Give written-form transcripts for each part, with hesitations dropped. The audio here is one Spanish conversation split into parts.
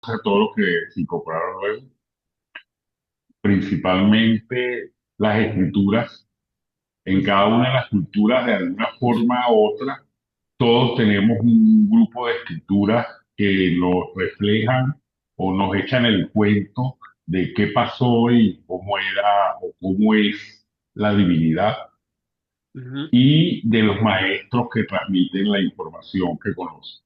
a todo lo que se incorporaron luego, principalmente las escrituras. En cada una de las culturas, de alguna forma u otra, todos tenemos un grupo de escrituras que nos reflejan o nos echan el cuento de qué pasó y cómo era o cómo es la divinidad Ujú. y de los maestros que transmiten la información que conocen,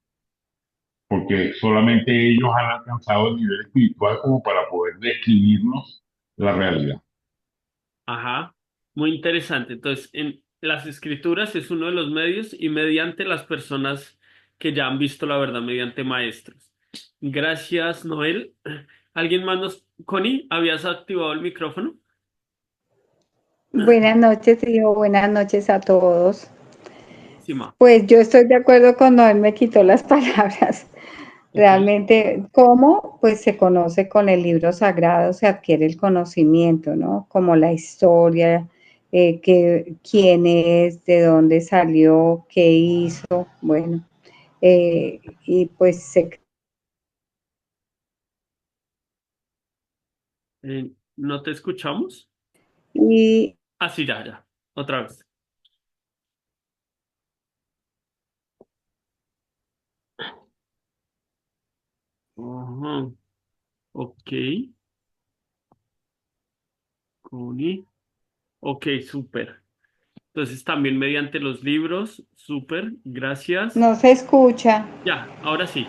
porque solamente ellos han alcanzado el nivel espiritual como para poder describirnos la realidad. Ajá, muy interesante. Entonces, en las escrituras es uno de los medios y mediante las personas que ya han visto la verdad, mediante maestros. Gracias, Noel. ¿Alguien más Connie, habías activado el micrófono? Buenas noches, hijo, buenas noches a todos. Sí, ma. Pues yo estoy de acuerdo con Noel, me quitó las palabras. Ok. Realmente, ¿cómo? Pues se conoce con el libro sagrado, se adquiere el conocimiento, ¿no? Como la historia, quién es, de dónde salió, qué hizo, bueno, y pues ¿No te escuchamos? y Ah, sí, ya, ya. Otra vez. Ajá. Ok, Connie. Ok, súper. Entonces también mediante los libros, súper, gracias. no se escucha. Ya, ahora sí,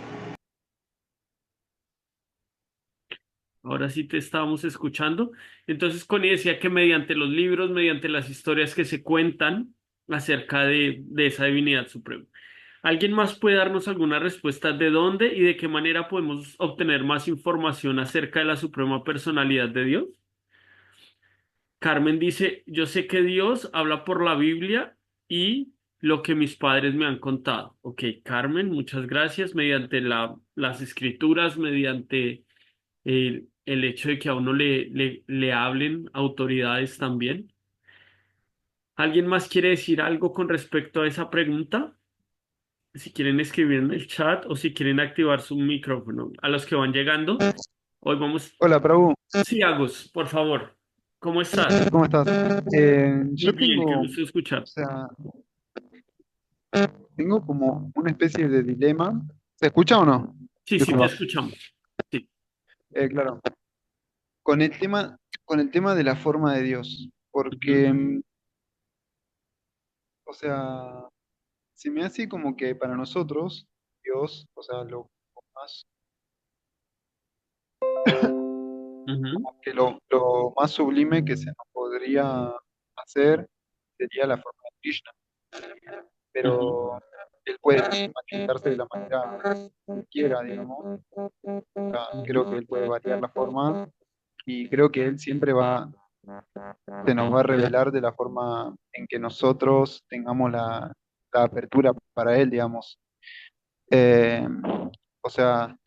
ahora sí te estábamos escuchando. Entonces Connie decía que mediante los libros, mediante las historias que se cuentan acerca de esa divinidad suprema. ¿Alguien más puede darnos alguna respuesta de dónde y de qué manera podemos obtener más información acerca de la suprema personalidad de Dios? Carmen dice, yo sé que Dios habla por la Biblia y lo que mis padres me han contado. Ok, Carmen, muchas gracias. Mediante las escrituras, mediante el hecho de que a uno le hablen autoridades también. ¿Alguien más quiere decir algo con respecto a esa pregunta? Si quieren escribir en el chat o si quieren activar su micrófono. A los que van llegando, hoy vamos. Hola, Prabhu, Sí, Agus, por favor. ¿Cómo estás? ¿cómo estás? Muy Yo bien, qué tengo, o gusto escuchar. sea, tengo como una especie de dilema. ¿Se escucha o no? Sí, sí, te Disculpa. escuchamos. Sí. Claro. Con con el tema de la forma de Dios, Ujú, porque, o sea, se me hace como que para nosotros Dios, o sea, más, ujú, como que lo más sublime que se nos podría hacer sería la forma de Krishna, ujú. pero él puede manifestarse de la manera que quiera, digamos. Creo que él puede variar la forma y creo que él siempre se nos va a revelar de la forma en que nosotros tengamos la apertura para él, digamos. Eh, o sea,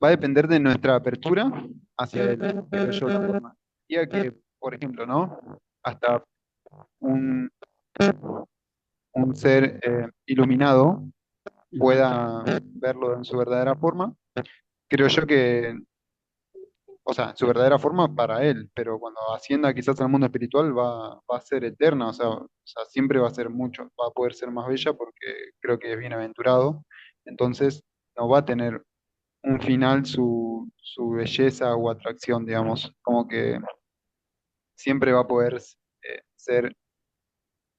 va a depender de nuestra apertura hacia él, creo yo, la forma. Ya que, por ejemplo, ¿no? Hasta un, un ser iluminado Ujú. pueda verlo en su verdadera forma, creo yo que, o sea, su verdadera forma para él, pero cuando ascienda quizás al mundo espiritual va a ser eterna, o sea, siempre va a ser mucho, va a poder ser más bella porque creo que es bienaventurado, entonces no va a tener un final su belleza o atracción, digamos, como que siempre va a poder ser,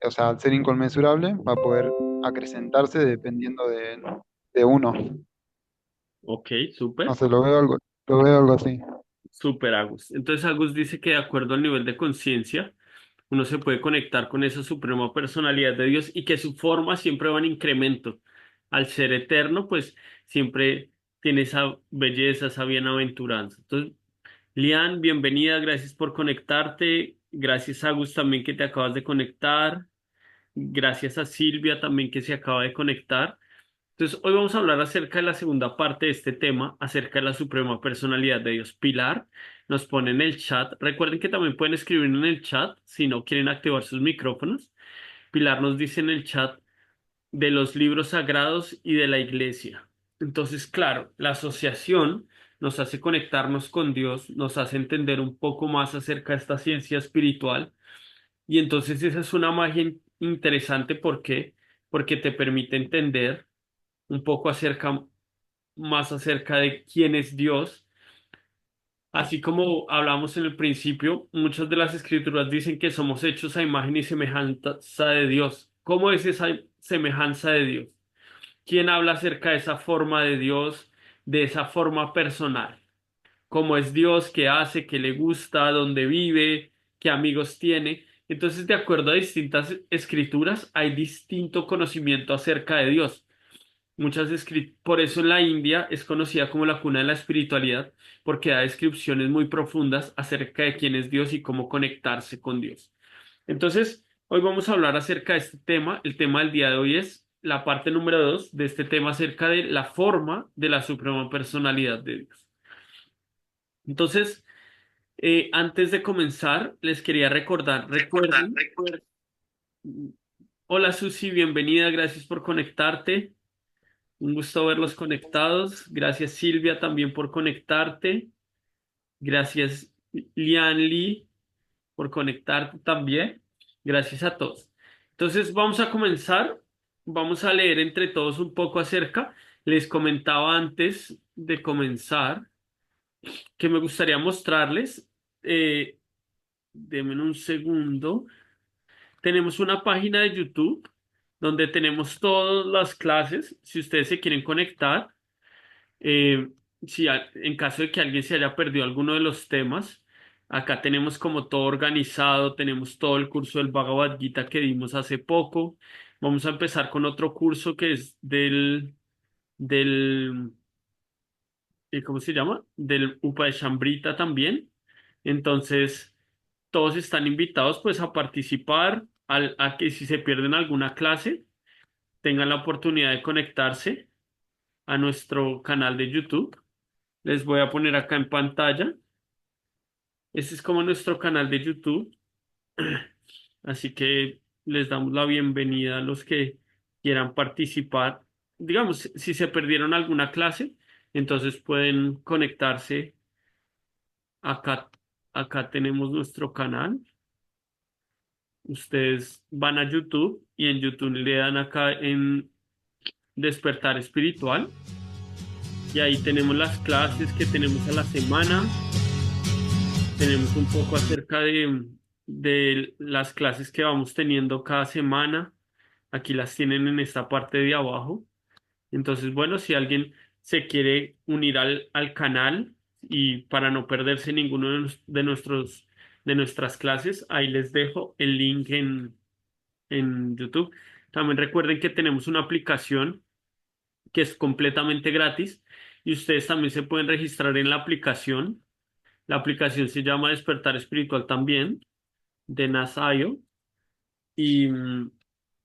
o sea, al ser inconmensurable, va a poder acrecentarse dependiendo de uno. Ok, No súper. sé, lo veo algo así. Súper, Agus. Entonces, Agus dice que de acuerdo al nivel de conciencia, uno se puede conectar con esa suprema personalidad de Dios y que su forma siempre va en incremento. Al ser eterno, pues siempre tiene esa belleza, esa bienaventuranza. Entonces, Lian, bienvenida, gracias por conectarte. Gracias, Agus, también que te acabas de conectar. Gracias a Silvia también que se acaba de conectar. Entonces, hoy vamos a hablar acerca de la segunda parte de este tema, acerca de la suprema personalidad de Dios. Pilar nos pone en el chat. Recuerden que también pueden escribir en el chat si no quieren activar sus micrófonos. Pilar nos dice en el chat de los libros sagrados y de la iglesia. Entonces, claro, la asociación nos hace conectarnos con Dios, nos hace entender un poco más acerca de esta ciencia espiritual. Y entonces esa es una magia interesante. ¿Por qué? Porque te permite entender un poco más acerca de quién es Dios. Así como hablamos en el principio, muchas de las escrituras dicen que somos hechos a imagen y semejanza de Dios. ¿Cómo es esa semejanza de Dios? ¿Quién habla acerca de esa forma de Dios, de esa forma personal? ¿Cómo es Dios? ¿Qué hace? ¿Qué le gusta? ¿Dónde vive? ¿Qué amigos tiene? Entonces, de acuerdo a distintas escrituras, hay distinto conocimiento acerca de Dios. Por eso la India es conocida como la cuna de la espiritualidad, porque da descripciones muy profundas acerca de quién es Dios y cómo conectarse con Dios. Entonces, hoy vamos a hablar acerca de este tema. El tema del día de hoy es la parte número 2 de este tema acerca de la forma de la suprema personalidad de Dios. Entonces, antes de comenzar, les quería recuerden, hola Susi, bienvenida, gracias por conectarte. Un gusto verlos conectados. Gracias Silvia también por conectarte. Gracias Lian Lee por conectarte también. Gracias a todos. Entonces vamos a comenzar. Vamos a leer entre todos un poco acerca. Les comentaba antes de comenzar que me gustaría mostrarles. Denme un segundo. Tenemos una página de YouTube donde tenemos todas las clases. Si ustedes se quieren conectar. Eh, si en caso de que alguien se haya perdido alguno de los temas, acá tenemos como todo organizado, tenemos todo el curso del Bhagavad Gita que dimos hace poco. Vamos a empezar con otro curso que es del, ¿cómo se llama? Del Upashambrita también. Entonces, todos están invitados pues a participar, a que si se pierden alguna clase, tengan la oportunidad de conectarse a nuestro canal de YouTube. Les voy a poner acá en pantalla. Este es como nuestro canal de YouTube. Así que les damos la bienvenida a los que quieran participar. Digamos, si se perdieron alguna clase, entonces pueden conectarse acá. Acá tenemos nuestro canal. Ustedes van a YouTube y en YouTube le dan acá en Despertar Espiritual. Y ahí tenemos las clases que tenemos a la semana. Tenemos un poco acerca de las clases que vamos teniendo cada semana. Aquí las tienen en esta parte de abajo. Entonces, bueno, si alguien se quiere unir al canal y para no perderse ninguno de nuestras clases, ahí les dejo el link en YouTube. También recuerden que tenemos una aplicación que es completamente gratis y ustedes también se pueden registrar en la aplicación. La aplicación se llama Despertar Espiritual también, de Nasayo. Y,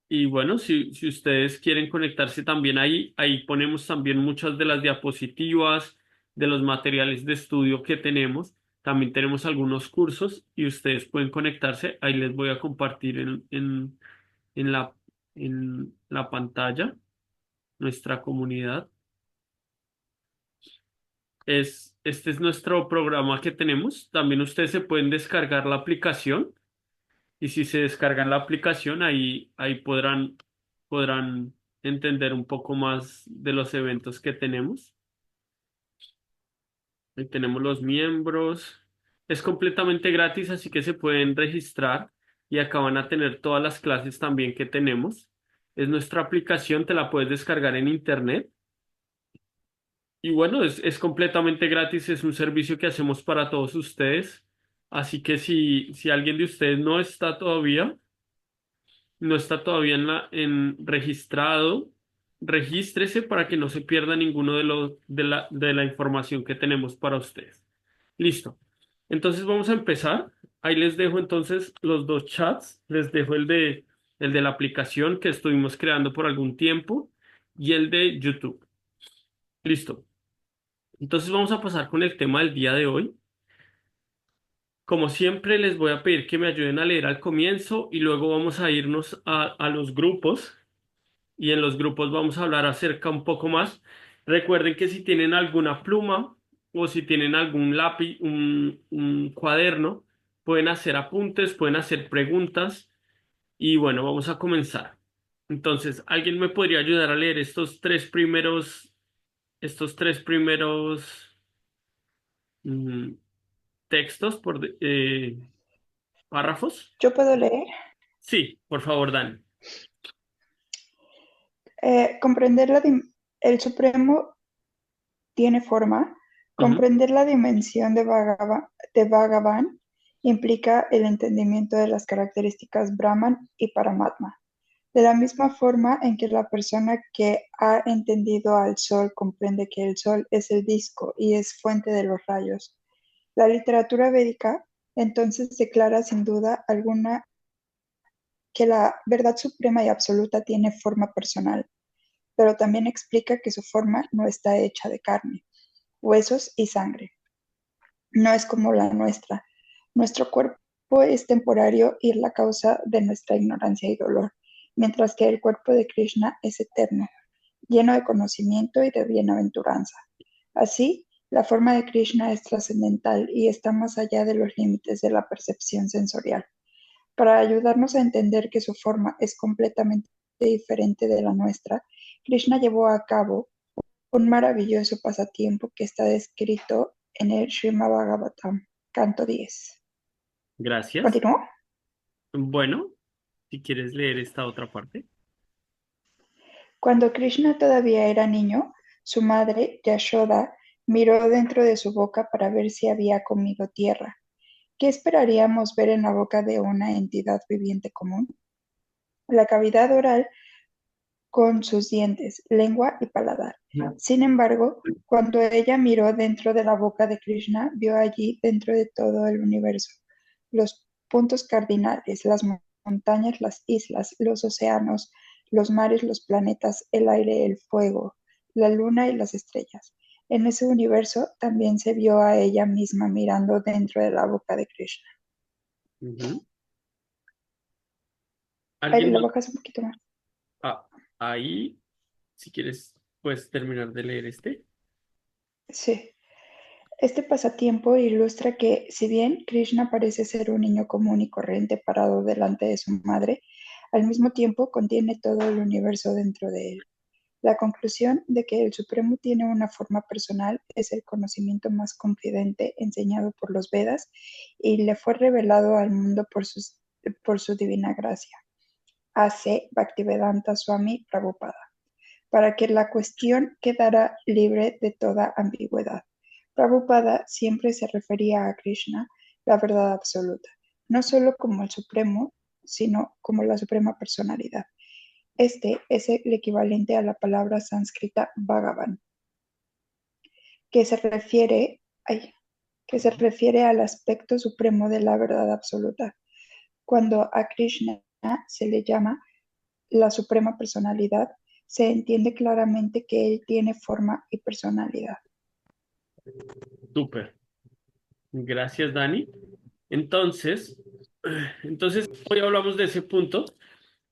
y bueno, si ustedes quieren conectarse también ahí ponemos también muchas de las diapositivas, de los materiales de estudio que tenemos. También tenemos algunos cursos y ustedes pueden conectarse. Ahí les voy a compartir en la, en la pantalla nuestra comunidad. Este es nuestro programa que tenemos. También ustedes se pueden descargar la aplicación. Y si se descargan la aplicación, ahí podrán entender un poco más de los eventos que tenemos. Ahí tenemos los miembros. Es completamente gratis, así que se pueden registrar y acá van a tener todas las clases también que tenemos. Es nuestra aplicación, te la puedes descargar en internet. Y bueno, es completamente gratis, es un servicio que hacemos para todos ustedes. Así que si alguien de ustedes no está todavía en registrado, regístrese para que no se pierda ninguno de la información que tenemos para ustedes. Listo. Entonces vamos a empezar. Ahí les dejo entonces los dos chats. Les dejo el de la aplicación que estuvimos creando por algún tiempo y el de YouTube. Listo. Entonces vamos a pasar con el tema del día de hoy. Como siempre, les voy a pedir que me ayuden a leer al comienzo y luego vamos a irnos a los grupos y en los grupos vamos a hablar acerca un poco más. Recuerden que si tienen alguna pluma o si tienen algún lápiz, un cuaderno, pueden hacer apuntes, pueden hacer preguntas y bueno, vamos a comenzar. Entonces, ¿alguien me podría ayudar a leer estos tres primeros mm, textos párrafos? Yo puedo leer. Sí, por favor, Dan. Comprender el Supremo tiene forma. Ujú. Comprender la dimensión de Bhagavan implica el entendimiento de las características Brahman y Paramatma. De la misma forma en que la persona que ha entendido al Sol comprende que el Sol es el disco y es fuente de los rayos. La literatura védica entonces declara sin duda alguna que la verdad suprema y absoluta tiene forma personal, pero también explica que su forma no está hecha de carne, huesos y sangre. No es como la nuestra. Nuestro cuerpo es temporario y es la causa de nuestra ignorancia y dolor, mientras que el cuerpo de Krishna es eterno, lleno de conocimiento y de bienaventuranza. Así, la forma de Krishna es trascendental y está más allá de los límites de la percepción sensorial. Para ayudarnos a entender que su forma es completamente diferente de la nuestra, Krishna llevó a cabo un maravilloso pasatiempo que está descrito en el Srimad Bhagavatam, canto 10. Gracias. ¿Continúo? Bueno, si quieres leer esta otra parte. Cuando Krishna todavía era niño, su madre, Yashoda, miró dentro de su boca para ver si había comido tierra. ¿Qué esperaríamos ver en la boca de una entidad viviente común? La cavidad oral con sus dientes, lengua y paladar. Sin embargo, cuando ella miró dentro de la boca de Krishna, vio allí, dentro de todo el universo, los puntos cardinales, las montañas, las islas, los océanos, los mares, los planetas, el aire, el fuego, la luna y las estrellas. En ese universo también se vio a ella misma mirando dentro de la boca de Krishna. Ujú. Ahí ¿Alguien la más? boca es un poquito más. Ah, ahí, si quieres, puedes terminar de leer este. Sí. Este pasatiempo ilustra que, si bien Krishna parece ser un niño común y corriente parado delante de su madre, al mismo tiempo contiene todo el universo dentro de él. La conclusión de que el Supremo tiene una forma personal es el conocimiento más confidente enseñado por los Vedas y le fue revelado al mundo por su divina gracia. A.C. Bhaktivedanta Swami Prabhupada, para que la cuestión quedara libre de toda ambigüedad. Prabhupada siempre se refería a Krishna, la verdad absoluta, no solo como el Supremo, sino como la Suprema Personalidad. Este es el equivalente a la palabra sánscrita Bhagavan, que se refiere, ay, que se refiere al aspecto supremo de la verdad absoluta. Cuando a Krishna se le llama la Suprema Personalidad, se entiende claramente que él tiene forma y personalidad. Súper. Gracias, Dani. Entonces, hoy hablamos de ese punto,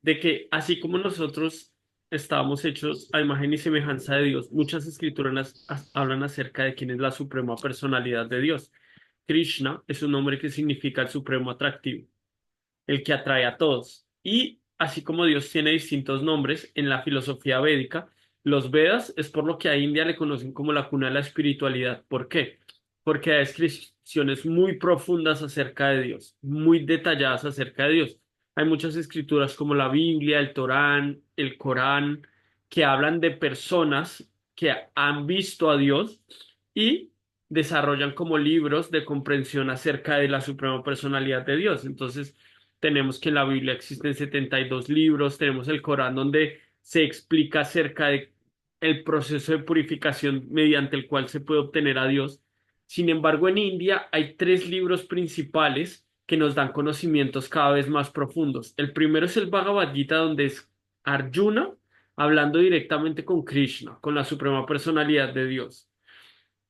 de que así como nosotros estábamos hechos a imagen y semejanza de Dios, muchas escrituras hablan acerca de quién es la suprema personalidad de Dios. Krishna es un nombre que significa el supremo atractivo, el que atrae a todos. Y así como Dios tiene distintos nombres en la filosofía védica, los Vedas es por lo que a India le conocen como la cuna de la espiritualidad. ¿Por qué? Porque hay descripciones muy profundas acerca de Dios, muy detalladas acerca de Dios. Hay muchas escrituras como la Biblia, el Torán, el Corán, que hablan de personas que han visto a Dios y desarrollan como libros de comprensión acerca de la suprema personalidad de Dios. Entonces, tenemos que en la Biblia existen 72 libros, tenemos el Corán donde se explica acerca de el proceso de purificación mediante el cual se puede obtener a Dios. Sin embargo, en India hay tres libros principales que nos dan conocimientos cada vez más profundos. El primero es el Bhagavad Gita, donde es Arjuna hablando directamente con Krishna, con la suprema personalidad de Dios.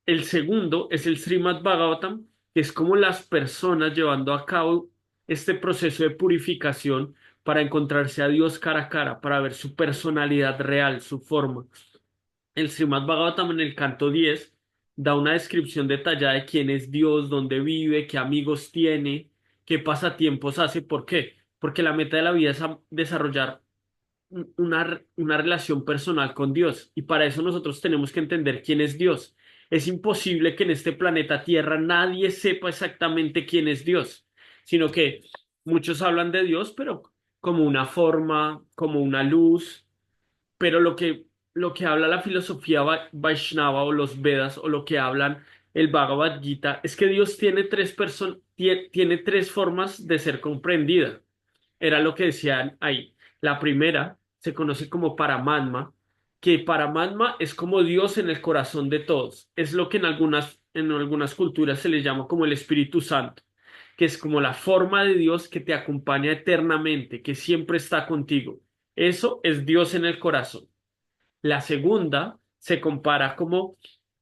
El segundo es el Srimad Bhagavatam, que es como las personas llevando a cabo este proceso de purificación para encontrarse a Dios cara a cara, para ver su personalidad real, su forma. El Srimad Bhagavatam en el canto 10 da una descripción detallada de quién es Dios, dónde vive, qué amigos tiene, qué pasatiempos hace. ¿Por qué? Porque la meta de la vida es desarrollar una relación personal con Dios. Y para eso nosotros tenemos que entender quién es Dios. Es imposible que en este planeta Tierra nadie sepa exactamente quién es Dios, sino que muchos hablan de Dios, pero como una forma, como una luz, pero lo que habla la filosofía Vaishnava o los Vedas o lo que hablan el Bhagavad Gita es que Dios tiene tiene tres formas de ser comprendida. Era lo que decían ahí. La primera se conoce como Paramatma, que Paramatma es como Dios en el corazón de todos. Es lo que en algunas culturas se le llama como el Espíritu Santo, que es como la forma de Dios que te acompaña eternamente, que siempre está contigo. Eso es Dios en el corazón. La segunda se compara como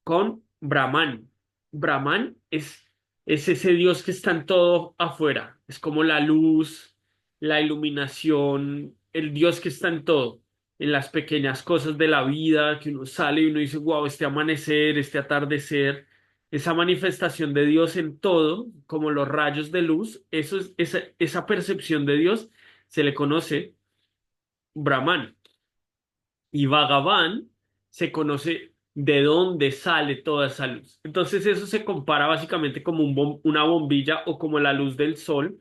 con Brahman. Brahman es ese Dios que está en todo afuera. Es como la luz, la iluminación, el Dios que está en todo, en las pequeñas cosas de la vida, que uno sale y uno dice, wow, este amanecer, este atardecer, esa manifestación de Dios en todo, como los rayos de luz, esa percepción de Dios se le conoce Brahman. Y Bhagavan se conoce de dónde sale toda esa luz. Entonces eso se compara básicamente como una bombilla o como la luz del sol.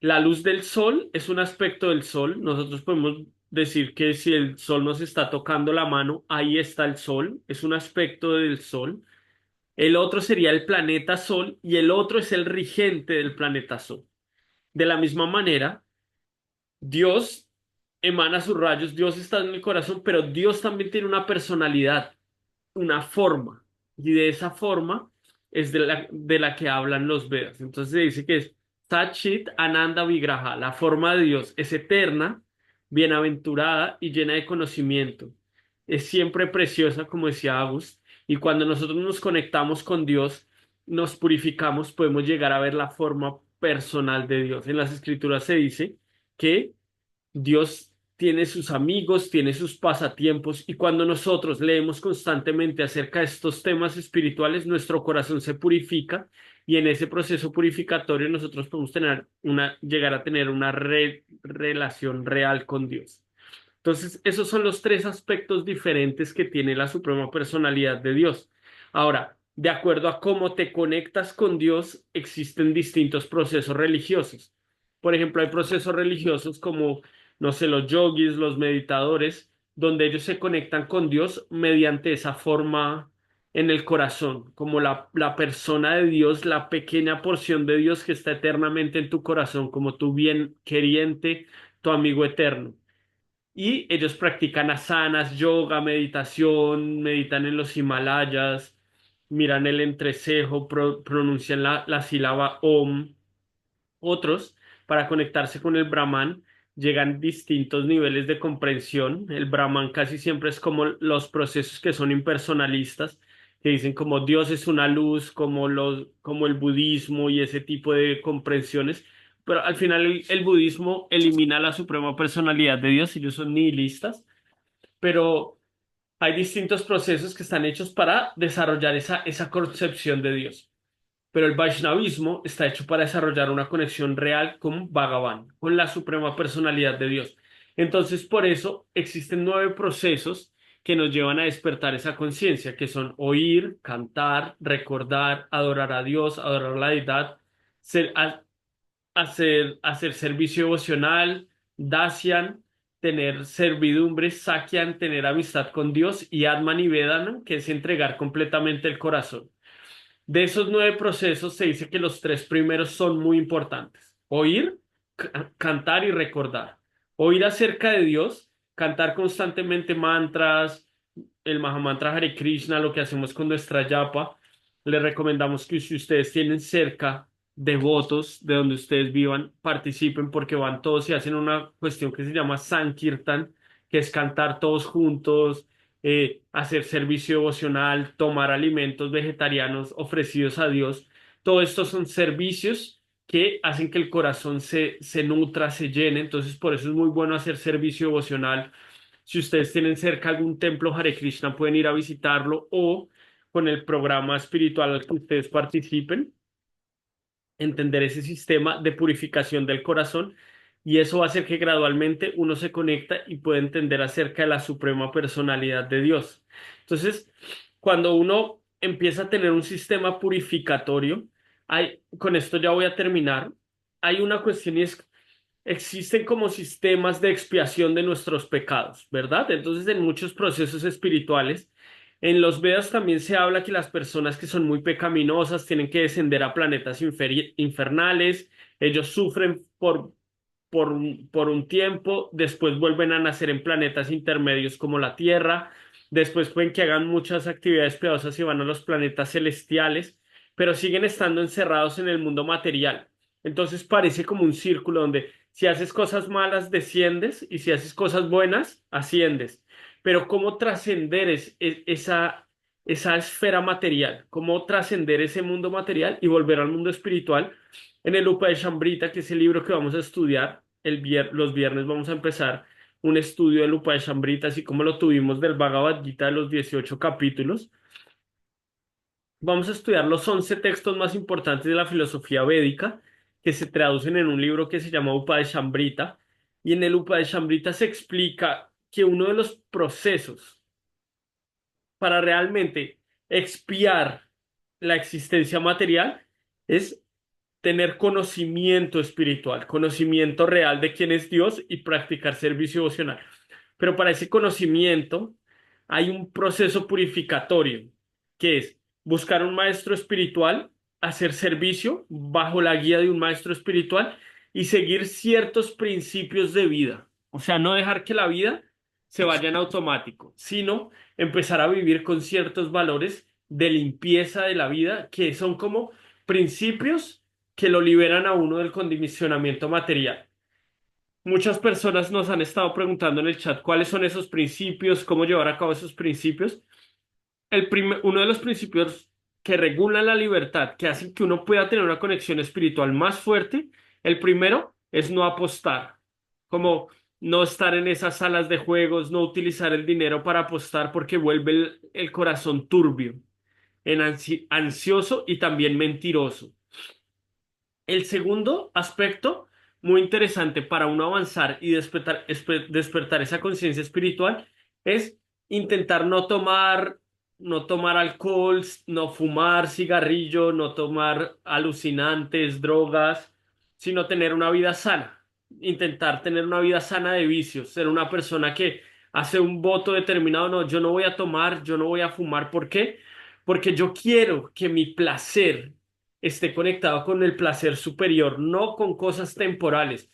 La luz del sol es un aspecto del sol. Nosotros podemos decir que si el sol nos está tocando la mano, ahí está el sol. Es un aspecto del sol. El otro sería el planeta Sol y el otro es el rigente del planeta Sol. De la misma manera, Dios emana sus rayos, Dios está en el corazón, pero Dios también tiene una personalidad, una forma, y de esa forma es de la que hablan los Vedas. Entonces se dice que es Satchit Ananda Vigraha, la forma de Dios es eterna, bienaventurada y llena de conocimiento. Es siempre preciosa, como decía Agus, y cuando nosotros nos conectamos con Dios, nos purificamos, podemos llegar a ver la forma personal de Dios. En las escrituras se dice que Dios tiene sus amigos, tiene sus pasatiempos y cuando nosotros leemos constantemente acerca de estos temas espirituales, nuestro corazón se purifica y en ese proceso purificatorio nosotros podemos llegar a tener una relación real con Dios. Entonces, esos son los tres aspectos diferentes que tiene la suprema personalidad de Dios. Ahora, de acuerdo a cómo te conectas con Dios, existen distintos procesos religiosos. Por ejemplo, hay procesos religiosos como, no sé, los yogis, los meditadores, donde ellos se conectan con Dios mediante esa forma en el corazón, como la persona de Dios, la pequeña porción de Dios que está eternamente en tu corazón, como tu bien queriente, tu amigo eterno. Y ellos practican asanas, yoga, meditación, meditan en los Himalayas, miran el entrecejo, pronuncian la sílaba Om. Otros, para conectarse con el Brahman, llegan distintos niveles de comprensión. El Brahman casi siempre es como los procesos que son impersonalistas, que dicen como Dios es una luz, como el budismo y ese tipo de comprensiones. Pero al final el budismo elimina la suprema personalidad de Dios, ellos son nihilistas, pero hay distintos procesos que están hechos para desarrollar esa concepción de Dios. Pero el Vaishnavismo está hecho para desarrollar una conexión real con Bhagavan, con la suprema personalidad de Dios. Entonces, por eso existen 9 procesos que nos llevan a despertar esa conciencia, que son oír, cantar, recordar, adorar a Dios, adorar a la deidad, ser, hacer servicio devocional, dasyan, tener servidumbre, sakyan, tener amistad con Dios y atman y vedana, que es entregar completamente el corazón. De esos 9 procesos se dice que los 3 primeros son muy importantes. Oír, cantar y recordar. Oír acerca de Dios, cantar constantemente mantras, el Mahamantra Hare Krishna, lo que hacemos con nuestra yapa. Les recomendamos que si ustedes tienen cerca devotos de donde ustedes vivan, participen porque van todos y hacen una cuestión que se llama Sankirtan, que es cantar todos juntos, hacer servicio devocional, tomar alimentos vegetarianos ofrecidos a Dios. Todo esto son servicios que hacen que el corazón se nutra, se llene. Entonces, por eso es muy bueno hacer servicio devocional. Si ustedes tienen cerca algún templo Hare Krishna, pueden ir a visitarlo o con el programa espiritual al que ustedes participen, entender ese sistema de purificación del corazón y eso va a hacer que gradualmente uno se conecta y puede entender acerca de la suprema personalidad de Dios. Entonces, cuando uno empieza a tener un sistema purificatorio, con esto ya voy a terminar, hay una cuestión y es existen como sistemas de expiación de nuestros pecados, ¿verdad? Entonces, en muchos procesos espirituales, en los Vedas también se habla que las personas que son muy pecaminosas tienen que descender a planetas infernales, ellos sufren por un tiempo, después vuelven a nacer en planetas intermedios como la Tierra, después pueden que hagan muchas actividades piadosas y van a los planetas celestiales, pero siguen estando encerrados en el mundo material. Entonces parece como un círculo donde si haces cosas malas desciendes y si haces cosas buenas asciendes. Pero ¿cómo trascender esa esfera material? ¿Cómo trascender ese mundo material y volver al mundo espiritual? En el Upashambrita, que es el libro que vamos a estudiar, los viernes vamos a empezar un estudio del Upashambrita, así como lo tuvimos del Bhagavad Gita de los 18 capítulos. Vamos a estudiar los 11 textos más importantes de la filosofía védica, que se traducen en un libro que se llama Upashambrita. Y en el Upashambrita se explica que uno de los procesos para realmente expiar la existencia material es tener conocimiento espiritual, conocimiento real de quién es Dios y practicar servicio devocional. Pero para ese conocimiento hay un proceso purificatorio, que es buscar un maestro espiritual, hacer servicio bajo la guía de un maestro espiritual y seguir ciertos principios de vida. O sea, no dejar que la vida se vaya en automático, sino empezar a vivir con ciertos valores de limpieza de la vida que son como principios que lo liberan a uno del condicionamiento material. Muchas personas nos han estado preguntando en el chat cuáles son esos principios, cómo llevar a cabo esos principios. Uno de los principios que regulan la libertad, que hacen que uno pueda tener una conexión espiritual más fuerte, el primero es no apostar, como no estar en esas salas de juegos, no utilizar el dinero para apostar porque vuelve el corazón turbio, ansioso y también mentiroso. El segundo aspecto muy interesante para uno avanzar y despertar esa conciencia espiritual es intentar no tomar alcohol, no fumar cigarrillo, no tomar alucinantes, drogas, sino tener una vida sana. Intentar tener una vida sana de vicios, ser una persona que hace un voto determinado, no, yo no voy a tomar, yo no voy a fumar. ¿Por qué? Porque yo quiero que mi placer esté conectado con el placer superior, no con cosas temporales.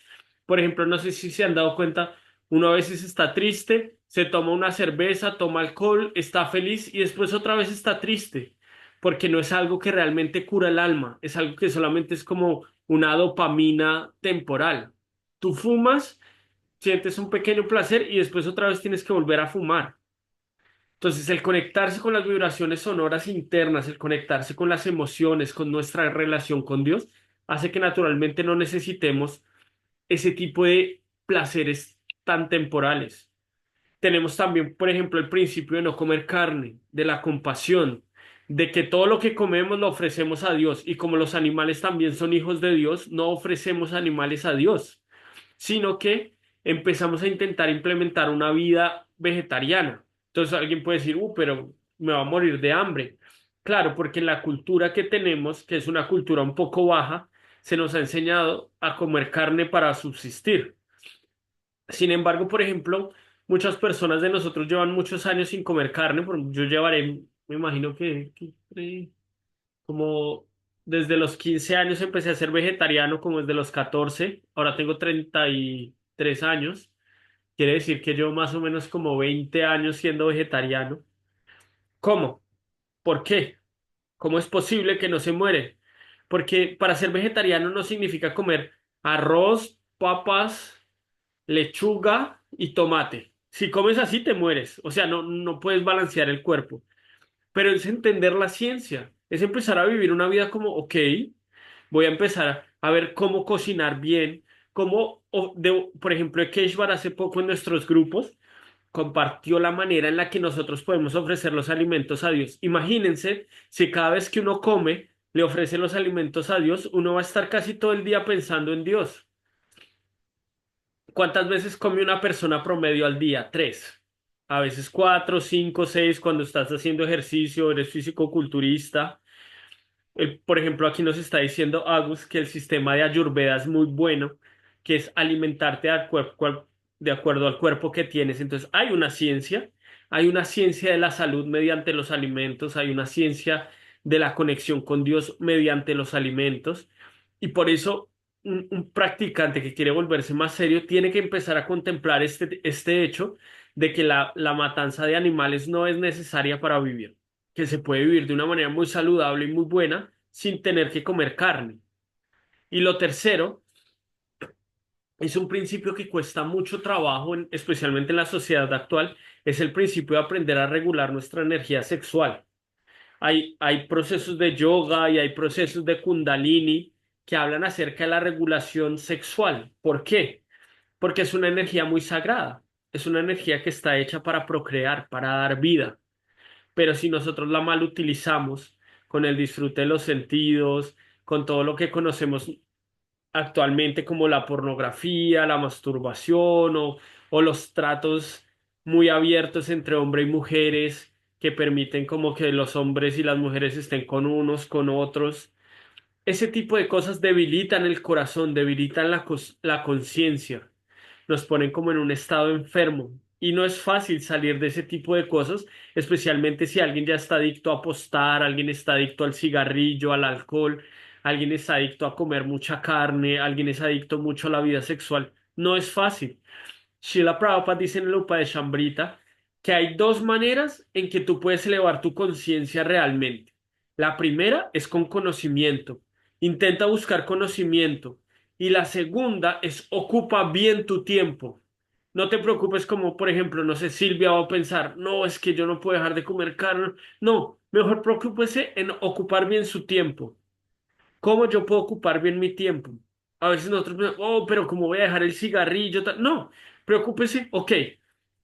Por ejemplo, no sé si se han dado cuenta, uno a veces está triste, se toma una cerveza, toma alcohol, está feliz y después otra vez está triste, porque no es algo que realmente cura el alma, es algo que solamente es como una dopamina temporal. Tú fumas, sientes un pequeño placer y después otra vez tienes que volver a fumar. Entonces, el conectarse con las vibraciones sonoras internas, el conectarse con las emociones, con nuestra relación con Dios, hace que naturalmente no necesitemos ese tipo de placeres tan temporales. Tenemos también, por ejemplo, el principio de no comer carne, de la compasión, de que todo lo que comemos lo ofrecemos a Dios y como los animales también son hijos de Dios, no ofrecemos animales a Dios, sino que empezamos a intentar implementar una vida vegetariana. Entonces alguien puede decir, pero me va a morir de hambre. Claro, porque en la cultura que tenemos, que es una cultura un poco baja, se nos ha enseñado a comer carne para subsistir. Sin embargo, por ejemplo, muchas personas de nosotros llevan muchos años sin comer carne. Yo llevaré, me imagino que como desde los 15 años empecé a ser vegetariano, como desde los 14. Ahora tengo 33 años. Quiere decir que llevo más o menos como 20 años siendo vegetariano. ¿Cómo? ¿Por qué? ¿Cómo es posible que no se muere? Porque para ser vegetariano no significa comer arroz, papas, lechuga y tomate. Si comes así te mueres. O sea, no puedes balancear el cuerpo. Pero es entender la ciencia, es empezar a vivir una vida como, ok, voy a empezar a ver cómo cocinar bien, por ejemplo, Keshvar hace poco en nuestros grupos compartió la manera en la que nosotros podemos ofrecer los alimentos a Dios. Imagínense si cada vez que uno come, le ofrece los alimentos a Dios, uno va a estar casi todo el día pensando en Dios. ¿Cuántas veces come una persona promedio al día? Tres. A veces cuatro, cinco, seis, cuando estás haciendo ejercicio, eres físico-culturista. Por ejemplo, aquí nos está diciendo Agus que el sistema de Ayurveda es muy bueno, que es alimentarte de acuerdo al cuerpo que tienes. Entonces, hay una ciencia de la salud mediante los alimentos, hay una ciencia de la conexión con Dios mediante los alimentos. Y por eso, un practicante que quiere volverse más serio tiene que empezar a contemplar este hecho de que la matanza de animales no es necesaria para vivir, que se puede vivir de una manera muy saludable y muy buena sin tener que comer carne. Y lo tercero es un principio que cuesta mucho trabajo, especialmente en la sociedad actual, es el principio de aprender a regular nuestra energía sexual. Hay procesos de yoga y hay procesos de kundalini que hablan acerca de la regulación sexual. ¿Por qué? Porque es una energía muy sagrada, es una energía que está hecha para procrear, para dar vida. Pero si nosotros la mal utilizamos con el disfrute de los sentidos, con todo lo que conocemos actualmente como la pornografía, la masturbación o los tratos muy abiertos entre hombres y mujeres que permiten como que los hombres y las mujeres estén con unos, con otros. Ese tipo de cosas debilitan el corazón, debilitan la conciencia, nos ponen como en un estado enfermo. Y no es fácil salir de ese tipo de cosas, especialmente si alguien ya está adicto a apostar, alguien está adicto al cigarrillo, al alcohol, alguien está adicto a comer mucha carne, alguien es adicto mucho a la vida sexual. No es fácil. Srila Prabhupada dice en el Upadeshambrita que hay dos maneras en que tú puedes elevar tu conciencia realmente. La primera es con conocimiento. Intenta buscar conocimiento. Y la segunda es ocupa bien tu tiempo. No te preocupes como, por ejemplo, no sé, Silvia va a pensar, no, es que yo no puedo dejar de comer carne. No, mejor preocúpese en ocupar bien su tiempo. ¿Cómo yo puedo ocupar bien mi tiempo? A veces nosotros pensamos, oh, pero ¿cómo voy a dejar el cigarrillo? No, preocúpese, ok,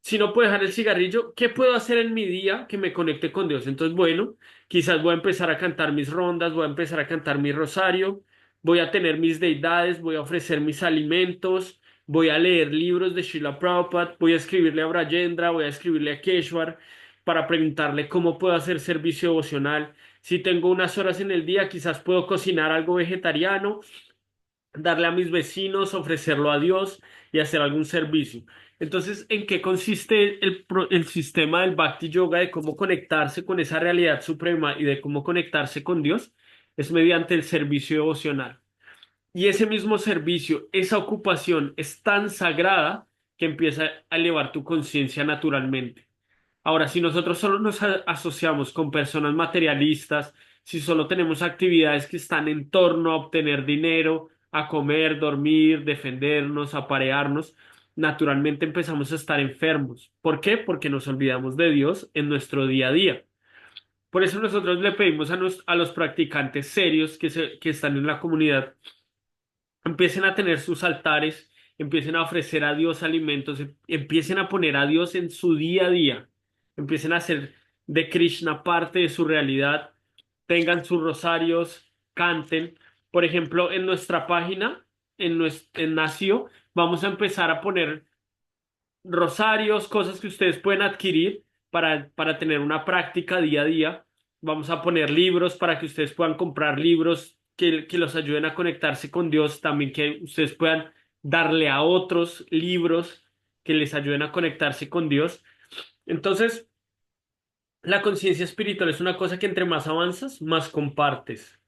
si no puedo dejar el cigarrillo, ¿qué puedo hacer en mi día que me conecte con Dios? Entonces, bueno, quizás voy a empezar a cantar mis rondas, voy a empezar a cantar mi rosario, voy a tener mis deidades, voy a ofrecer mis alimentos, voy a leer libros de Srila Prabhupada, voy a escribirle a Brayendra, voy a escribirle a Keshwar para preguntarle cómo puedo hacer servicio devocional. Si tengo unas horas en el día, quizás puedo cocinar algo vegetariano, darle a mis vecinos, ofrecerlo a Dios y hacer algún servicio. Entonces, ¿en qué consiste el sistema del Bhakti Yoga, de cómo conectarse con esa realidad suprema y de cómo conectarse con Dios? Es mediante el servicio devocional. Y ese mismo servicio, esa ocupación es tan sagrada que empieza a elevar tu conciencia naturalmente. Ahora, si nosotros solo nos asociamos con personas materialistas, si solo tenemos actividades que están en torno a obtener dinero, a comer, dormir, defendernos, aparearnos, naturalmente empezamos a estar enfermos. ¿Por qué? Porque nos olvidamos de Dios en nuestro día a día. Por eso nosotros le pedimos a los practicantes serios que están en la comunidad, empiecen a tener sus altares, empiecen a ofrecer a Dios alimentos, empiecen a poner a Dios en su día a día, empiecen a hacer de Krishna parte de su realidad, tengan sus rosarios, canten. Por ejemplo, en nuestra página, en Nacio, vamos a empezar a poner rosarios, cosas que ustedes pueden adquirir para tener una práctica día a día. Vamos a poner libros para que ustedes puedan comprar libros que los ayuden a conectarse con Dios, también que ustedes puedan darle a otros libros que les ayuden a conectarse con Dios. Entonces, la conciencia espiritual es una cosa que entre más avanzas, más compartes.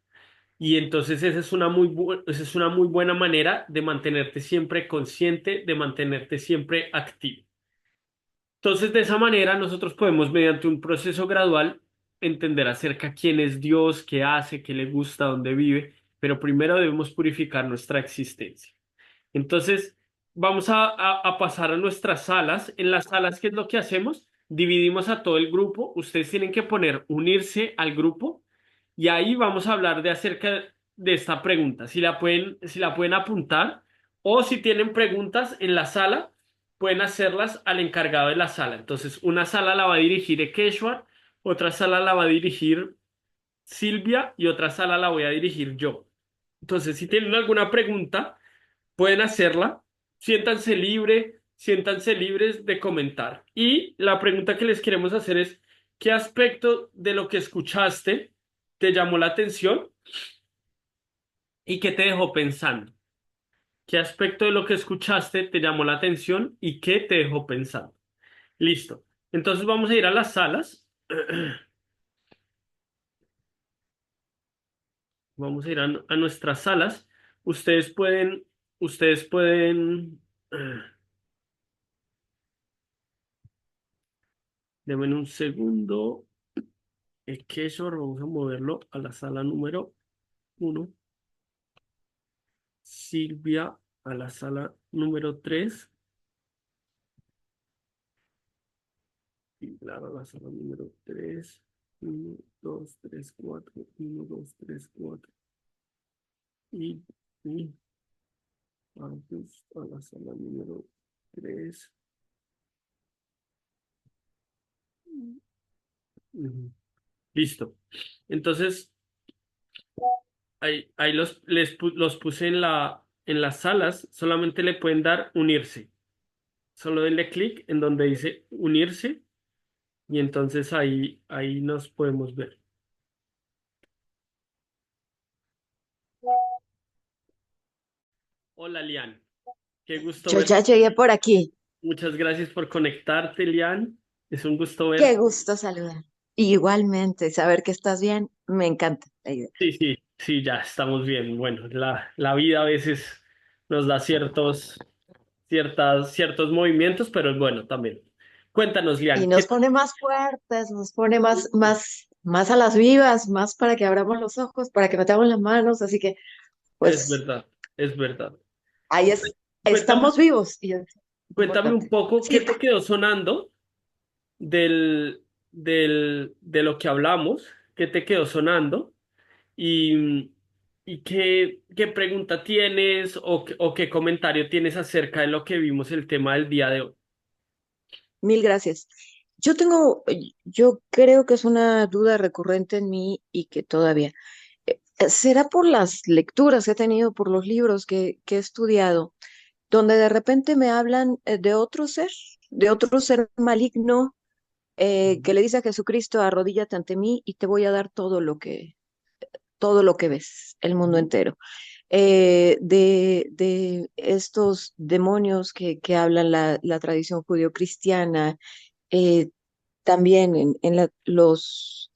Y entonces esa es una muy buena manera de mantenerte siempre consciente, de mantenerte siempre activo. Entonces, de esa manera, nosotros podemos, mediante un proceso gradual, entender acerca quién es Dios, qué hace, qué le gusta, dónde vive, pero primero debemos purificar nuestra existencia. Entonces, vamos a pasar a nuestras salas. En las salas, ¿qué es lo que hacemos? Dividimos a todo el grupo. Ustedes tienen que poner unirse al grupo y ahí vamos a hablar de acerca de esta pregunta. Si la pueden apuntar o si tienen preguntas en la sala pueden hacerlas al encargado de la sala. Entonces, una sala la va a dirigir Ekeshwar, otra sala la va a dirigir Silvia y otra sala la voy a dirigir yo. Entonces, si tienen alguna pregunta, pueden hacerla. Siéntanse libres de comentar. Y la pregunta que les queremos hacer es, ¿qué aspecto de lo que escuchaste te llamó la atención y qué te dejó pensando? ¿Qué aspecto de lo que escuchaste te llamó la atención y qué te dejó pensando? Listo. Entonces vamos a ir a las salas. Vamos a ir a nuestras salas. Ustedes pueden, ustedes pueden, denme un segundo. Eso vamos a moverlo a la sala número 1. Silvia a la sala número 3. Y claro, a la sala número 3. 1, 2, 3, 4. 1, 2, 3, 4. Y Marcus a la sala número 3. Listo. Entonces, ahí los puse en las salas. Solamente le pueden dar unirse. Solo denle clic en donde dice unirse y entonces ahí nos podemos ver. Hola, Lian. Qué gusto Yo verte. ya llegué por aquí. Muchas gracias por conectarte, Lian. Es un gusto Qué verte. gusto saludar. Igualmente, saber que estás bien, me encanta la idea. Sí, sí, sí, ya estamos bien. Bueno, la vida a veces nos da ciertos movimientos, pero es bueno también. Cuéntanos, Y Lian, nos pone más fuertes, nos pone más a las vivas, más para que abramos los ojos, para que metamos las manos. Así que, es pues, verdad, es verdad. ahí Cuéntame, estamos vivos y es cuéntame un importante. poco qué Sí, te quedó sonando de lo que hablamos, qué te quedó sonando y, y qué pregunta tienes o qué comentario tienes acerca de lo que vimos el tema del día de hoy. mil gracias. Yo creo que es una duda recurrente en mí y que todavía. ¿Será por las lecturas que he tenido, por los libros que he estudiado, donde de repente me hablan de otro ser maligno que le dice a Jesucristo, arrodíllate ante mí y te voy a dar todo lo que ves, el mundo Ujú. entero? De estos demonios que hablan la tradición judio-cristiana, eh, también los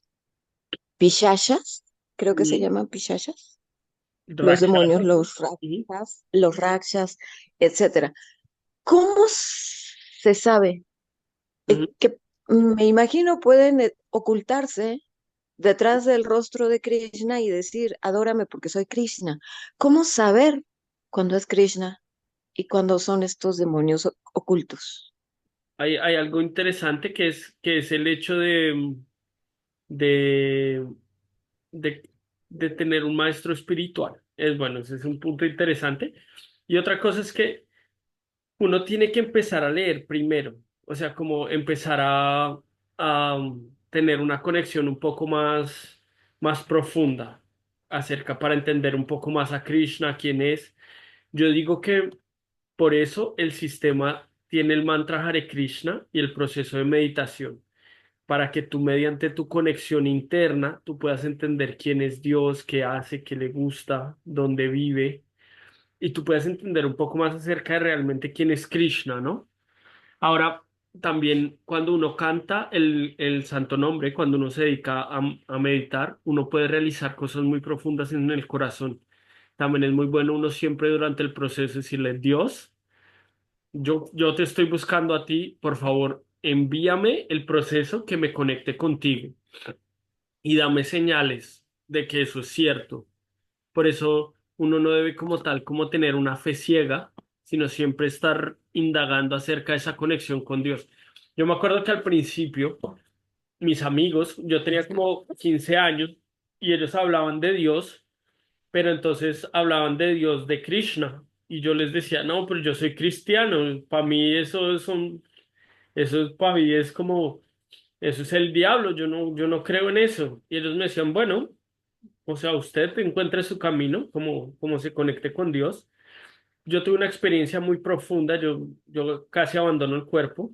pishashas, creo que se Ujú. llaman pishashas, los demonios, Rakshasas. Ujú. los rakshas, etcétera. ¿Cómo se sabe Ujú. que me imagino pueden ocultarse detrás del rostro de Krishna y decir, adórame porque soy Krishna? ¿Cómo saber cuándo es Krishna y cuándo son estos demonios ocultos? Hay algo interesante que es el hecho de, de, de tener un maestro espiritual. Es bueno, ese es un punto interesante. Y otra cosa es que uno tiene que empezar a leer primero, o sea, como empezar a tener una conexión un poco más profunda para entender un poco más a Krishna, quién es. Yo digo que por eso el sistema tiene el mantra Hare Krishna y el proceso de meditación, para que tú mediante tu conexión interna, tú puedas entender quién es Dios, qué hace, qué le gusta, dónde vive, y tú puedas entender un poco más acerca de realmente quién es Krishna, ¿no? Ahora, también cuando uno canta el santo nombre, cuando uno se dedica a meditar, uno puede realizar cosas muy profundas en el corazón. También es muy bueno uno siempre durante el proceso decirle, Dios, yo te estoy buscando a ti, por favor, envíame el proceso que me conecte contigo y dame señales de que eso es cierto. Por eso uno no debe como tal como tener una fe ciega, sino siempre estar indagando acerca de esa conexión con Dios. Yo me acuerdo que al principio, mis amigos, yo tenía como 15 años y ellos hablaban de Dios, pero entonces hablaban de Dios de Krishna. y yo les decía, no, pero yo soy cristiano, para mí eso para mí es como, eso es el diablo, yo no creo en eso. Y ellos me decían, bueno, o sea, usted encuentre su camino, como se conecte con Dios. Yo tuve una experiencia muy profunda, yo casi abandono el cuerpo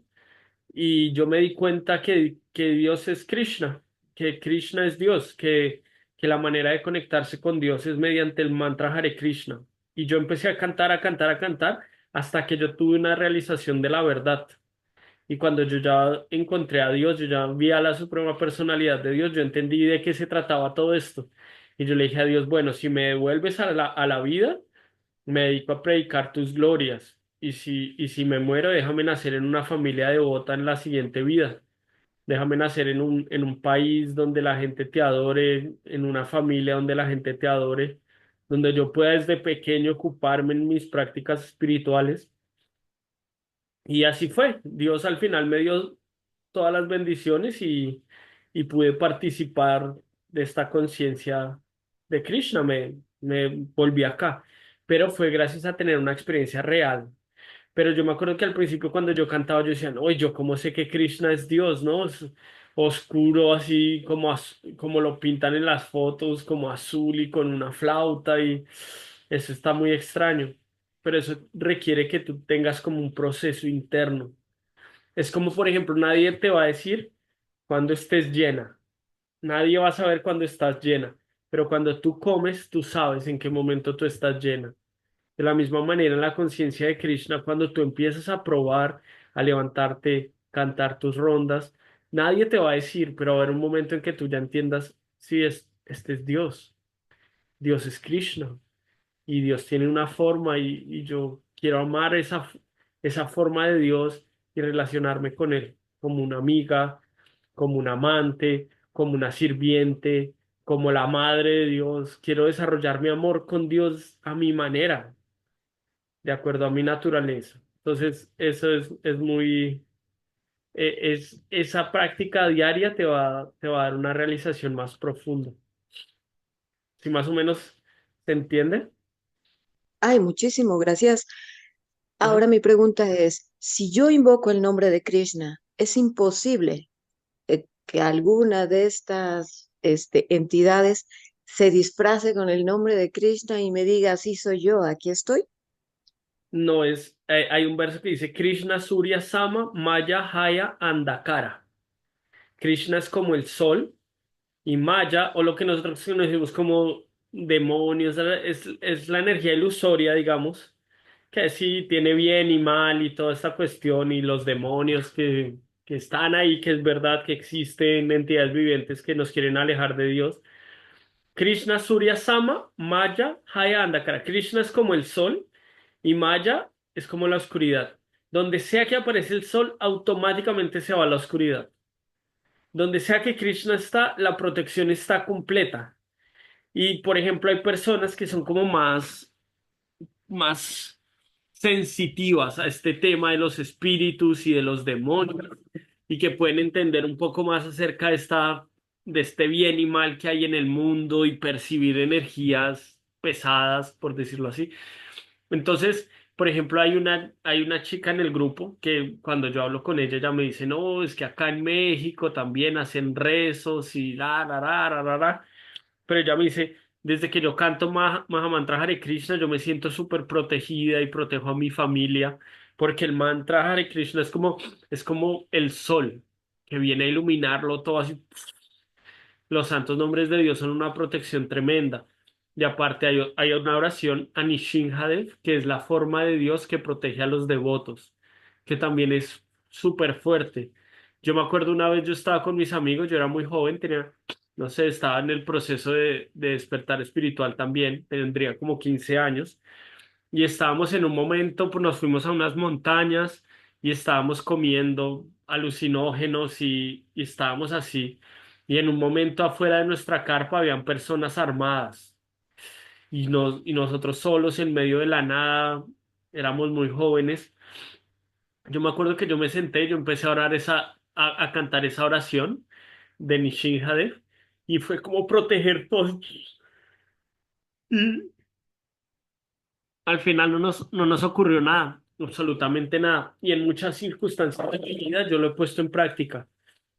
y yo me di cuenta que Dios es Krishna, que Krishna es Dios, que la manera de conectarse con Dios es mediante el mantra Hare Krishna. Y yo empecé a cantar, a cantar, a cantar, hasta que yo tuve una realización de la verdad. Y cuando yo ya encontré a Dios, yo ya vi a la suprema personalidad de Dios, yo entendí de qué se trataba todo esto. Y yo le dije a Dios, bueno, si me devuelves a la vida, me dedico a predicar tus glorias. Y si me muero, déjame nacer en una familia devota en la siguiente vida. Déjame nacer en un país donde la gente te adore, en una familia donde la gente te adore, donde yo pueda desde pequeño ocuparme en mis prácticas espirituales. Y así fue. Dios al final me dio todas las bendiciones y pude participar de esta conciencia de Krishna. Me volví acá. Pero fue gracias a tener una experiencia real. Pero yo me acuerdo que al principio cuando yo cantaba yo decía, oye, yo cómo sé que Krishna es Dios, ¿no? Es oscuro así como, como lo pintan en las fotos, como azul y con una flauta y eso está muy extraño. Pero eso requiere que tú tengas como un proceso interno. Es como, por ejemplo, nadie te va a decir cuando estés llena. Nadie va a saber cuando estás llena. Pero cuando tú comes, tú sabes en qué momento tú estás llena. De la misma manera, en la conciencia de Krishna, cuando tú empiezas a probar, a levantarte, cantar tus rondas, nadie te va a decir, pero va a haber un momento en que tú ya entiendas, sí, este es Dios. Dios es Krishna y Dios tiene una forma y yo quiero amar esa forma de Dios y relacionarme con Él como una amiga, como un amante, como una sirviente, como la madre de Dios. Quiero desarrollar mi amor con Dios a mi manera, de acuerdo a mi naturaleza. Entonces, eso es muy, esa práctica diaria te va a dar una realización más profunda. Si más o menos se entiende. Ay, muchísimo, gracias. Ajá. Ahora mi pregunta es, si yo invoco el nombre de Krishna, ¿es imposible que alguna de estas entidades se disfrace con el nombre de Krishna y me diga, así soy yo, aquí estoy? No es, hay un verso que dice Krishna Surya Sama Maya Haya Andakara. Krishna es como el sol y Maya, o lo que nosotros conocemos como demonios, es la energía ilusoria, digamos, que sí tiene bien y mal y toda esta cuestión y los demonios que están ahí, que es verdad que existen entidades vivientes que nos quieren alejar de Dios. Krishna Surya Sama Maya Haya Andakara. Krishna es como el sol y Maya es como la oscuridad. Donde sea que aparece el sol, automáticamente se va a la oscuridad. Donde sea que Krishna está, la protección está completa. Y por ejemplo, hay personas que son como más sensitivas a este tema de los espíritus y de los demonios y que pueden entender un poco más acerca de este bien y mal que hay en el mundo y percibir energías pesadas, por decirlo así. Entonces, por ejemplo, hay una chica en el grupo que cuando yo hablo con ella, ella me dice, no, es que acá en México también hacen rezos y la. Pero ella me dice, desde que yo canto Mahamantra Hare Krishna, yo me siento súper protegida y protejo a mi familia, porque el mantra Hare Krishna es como el sol que viene a iluminarlo todo así. Los santos nombres de Dios son una protección tremenda. Y aparte hay una oración a Nishingadev, que es la forma de Dios que protege a los devotos, que también es súper fuerte. Yo me acuerdo una vez yo estaba con mis amigos, yo era muy joven, tenía, no sé, estaba en el proceso de despertar espiritual también, tendría como 15 años y estábamos en un momento, pues nos fuimos a unas montañas y estábamos comiendo alucinógenos y estábamos así. Y en un momento afuera de nuestra carpa habían personas armadas y nosotros solos en medio de la nada, éramos muy jóvenes. Yo me acuerdo que yo me senté, yo empecé a orar a cantar esa oración de Nishingadev y fue como proteger todo. Y, al final no nos ocurrió nada, absolutamente nada. Y en muchas circunstancias de mi vida yo lo he puesto en práctica,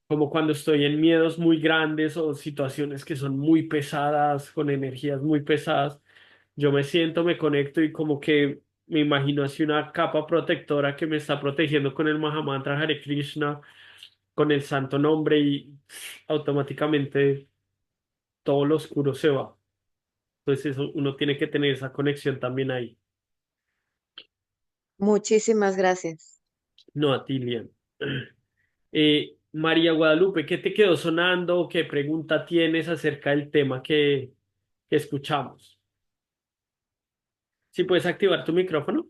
como cuando estoy en miedos muy grandes o situaciones que son muy pesadas, con energías muy pesadas. Yo me siento, me conecto y como que me imagino así una capa protectora que me está protegiendo con el Mahamantra Hare Krishna, con el santo nombre y automáticamente todo lo oscuro se va. Entonces eso, uno tiene que tener esa conexión también ahí. Muchísimas gracias. No a ti, Lian. María Guadalupe, ¿qué te quedó sonando? ¿Qué pregunta tienes acerca del tema que escuchamos? ¿Sí puedes activar tu micrófono?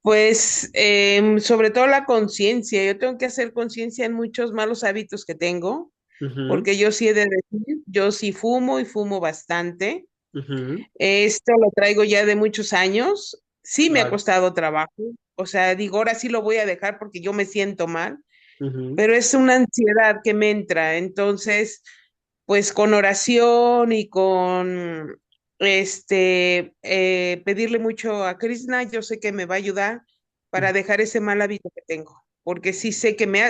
Pues sobre todo la conciencia. Yo tengo que hacer conciencia en muchos malos hábitos que tengo, Ujú, porque yo sí he de decir, yo sí fumo y fumo bastante. ujú, Esto lo traigo ya de muchos años. Sí me ha claro. costado trabajo. O sea, digo, ahora sí lo voy a dejar porque yo me siento mal, Ujú, pero es una ansiedad que me entra. Entonces, pues con oración y con pedirle mucho a Krishna, yo sé que me va a ayudar para dejar ese mal hábito que tengo, porque sí sé que me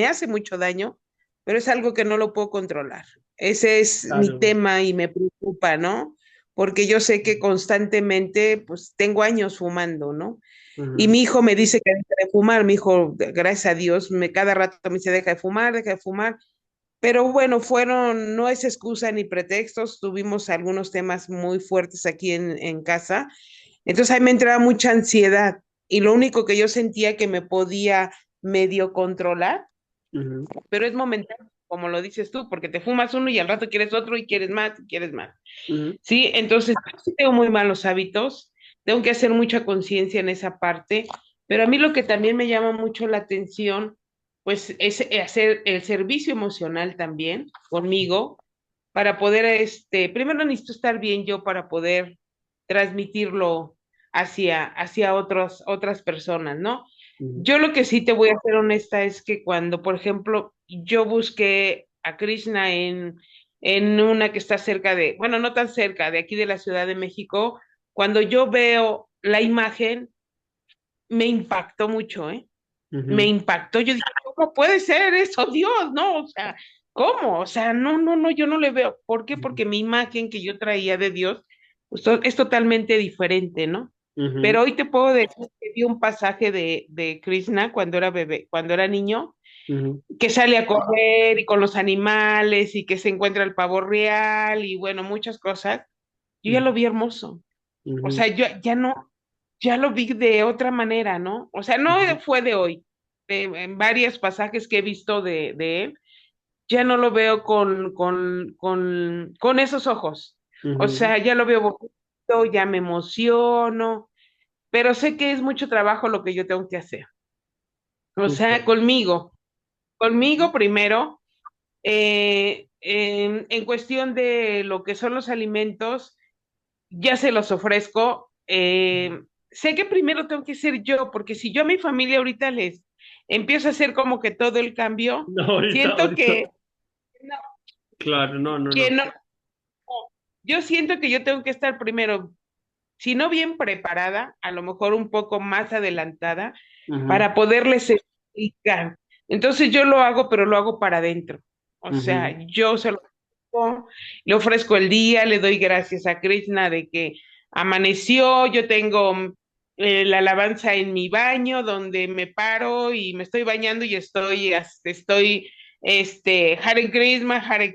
hace mucho daño, pero es algo que no lo puedo controlar. Ese es mi claro. tema y me preocupa, ¿no? Porque yo sé que constantemente, pues tengo años fumando, ¿no? Y Ujú, mi hijo me dice que deja de fumar, mi hijo, gracias a Dios, cada rato me dice, deja de fumar, pero bueno, no es excusa ni pretextos, tuvimos algunos temas muy fuertes aquí en casa, entonces ahí me entraba mucha ansiedad y lo único que yo sentía que me podía medio controlar, ujú, pero es momentáneo, como lo dices tú, porque te fumas uno y al rato quieres otro y quieres más y quieres más. ujú, Sí, entonces sí tengo muy malos hábitos, tengo que hacer mucha conciencia en esa parte, pero a mí lo que también me llama mucho la atención, pues es hacer el servicio emocional también conmigo para poder, primero necesito estar bien yo para poder transmitirlo hacia otras personas, ¿no? ujú. Yo lo que sí te voy a ser honesta es que cuando, por ejemplo, yo busqué a Krishna en una que está cerca de, bueno, no tan cerca, de aquí de la Ciudad de México, cuando yo veo la imagen, me impactó mucho, ¿eh? Me Ujú, impactó. Yo dije, ¿cómo puede ser eso, Dios? No, o sea, ¿cómo? O sea, no, yo no le veo. ¿Por qué? ujú, Porque mi imagen que yo traía de Dios pues, es totalmente diferente, ¿no? ujú, Pero hoy te puedo decir que vi un pasaje de Krishna cuando era bebé, cuando era niño, ujú, que sale a correr y con los animales y que se encuentra el pavo real y bueno, muchas cosas. Yo ya ujú, lo vi hermoso. O ujú, sea, yo ya no, ya lo vi de otra manera, ¿no? O sea, no ujú, fue de hoy, en varios pasajes que he visto de él, ya no lo veo con esos ojos. O ujú, sea, ya lo veo bonito, ya me emociono, pero sé que es mucho trabajo lo que yo tengo que hacer. O sea, súper. conmigo primero, en cuestión de lo que son los alimentos, ya se los ofrezco. Sé que primero tengo que ser yo, porque si yo a mi familia ahorita les empiezo a hacer como que todo el cambio, No, siento ahorita, que no, claro, que no, yo siento que yo tengo que estar primero, si no bien preparada, a lo mejor un poco más adelantada, Ujú, para poderles explicar. Entonces yo lo hago, pero lo hago para adentro. O ujú, sea, yo se lo le ofrezco el día, le doy gracias a Krishna de que amaneció, yo tengo la alabanza en mi baño donde me paro y me estoy bañando y Hare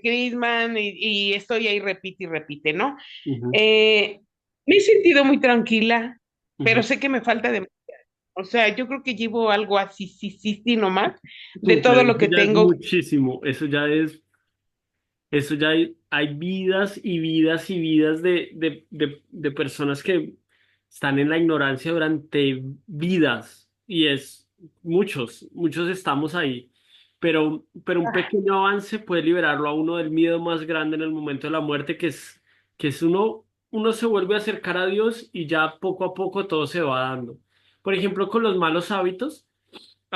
Krishna y estoy ahí repite y repite, ¿no? ujú, Eh, Me he sentido muy tranquila, pero ujú. sé que me falta de, o sea, yo creo que llevo algo así, sí, sí, sí, nomás, de Súper, todo lo eso que ya es tengo. muchísimo, eso ya hay vidas y vidas y vidas de personas que están en la ignorancia durante vidas y es muchos estamos ahí, pero un pequeño avance puede liberarlo a uno del miedo más grande en el momento de la muerte, que es uno se vuelve a acercar a Dios y ya poco a poco todo se va dando. Por ejemplo, con los malos hábitos.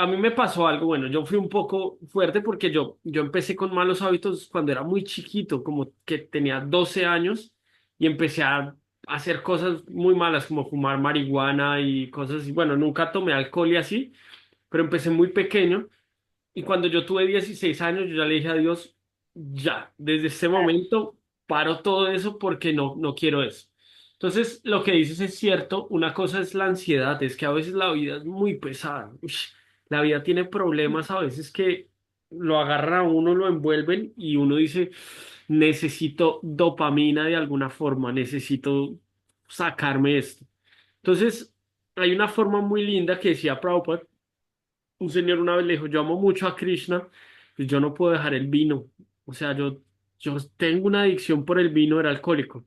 a mí me pasó algo, bueno, yo fui un poco fuerte porque yo empecé con malos hábitos cuando era muy chiquito, como que tenía 12 años y empecé a hacer cosas muy malas como fumar marihuana y cosas así. Bueno, nunca tomé alcohol y así, pero empecé muy pequeño y cuando yo tuve 16 años yo ya le dije a Dios, ya, desde este momento paro todo eso porque no quiero eso. Entonces, lo que dices es cierto, una cosa es la ansiedad, es que a veces la vida es muy pesada. La vida tiene problemas a veces que lo agarran a uno, lo envuelven y uno dice, necesito dopamina de alguna forma, necesito sacarme esto. Entonces, hay una forma muy linda que decía Prabhupada, un señor una vez le dijo, yo amo mucho a Krishna, y yo no puedo dejar el vino. O sea, yo tengo una adicción por el vino, era alcohólico.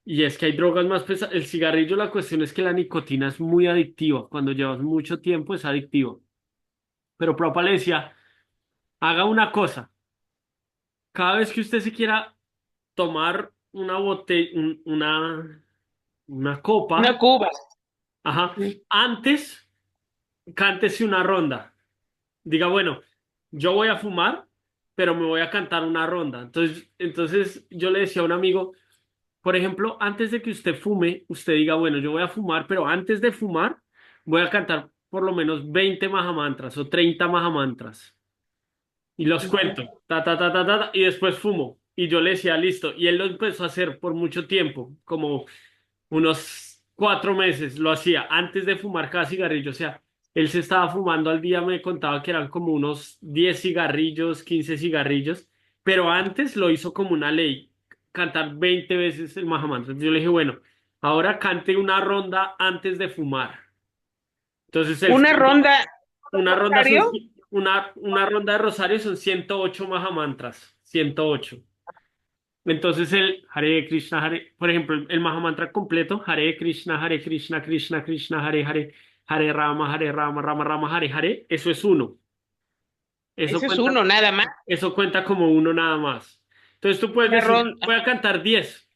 Y es que hay drogas más pesadas. El cigarrillo, la cuestión es que la nicotina es muy adictiva. Cuando llevas mucho tiempo es adictivo. Pero Prabhupada le decía, haga una cosa. Cada vez que usted se quiera tomar una botella, una Una copa, cuba. ajá, antes cántese una ronda. Diga, bueno, yo voy a fumar, pero me voy a cantar una ronda. Entonces yo le decía a un amigo, por ejemplo, antes de que usted fume, usted diga, bueno, yo voy a fumar, pero antes de fumar, voy a cantar por lo menos 20 mahamantras o 30 mahamantras. Y los cuento, y después fumo. Y yo le decía, listo. Y él lo empezó a hacer por mucho tiempo, como unos 4 meses lo hacía antes de fumar cada cigarrillo. O sea, él se estaba fumando al día, me contaba que eran como unos 10 cigarrillos, 15 cigarrillos, pero antes lo hizo como una ley, cantar 20 veces el Mahamantra. Entonces yo le dije, bueno, ahora cante una ronda antes de fumar. Entonces Una ronda, una ronda son, Rosario. una ronda de rosario son 108 Mahamantras, 108. Entonces el Hare Krishna, Hare, por ejemplo, el Mahamantra completo, Hare Krishna, Krishna Krishna, Hare Hare, Hare Rama, Rama Rama, Hare Hare, eso es uno. Eso Eso es cuenta, uno, nada más. eso cuenta como uno nada más. Entonces tú puedes Una decir, ronda. voy a cantar 10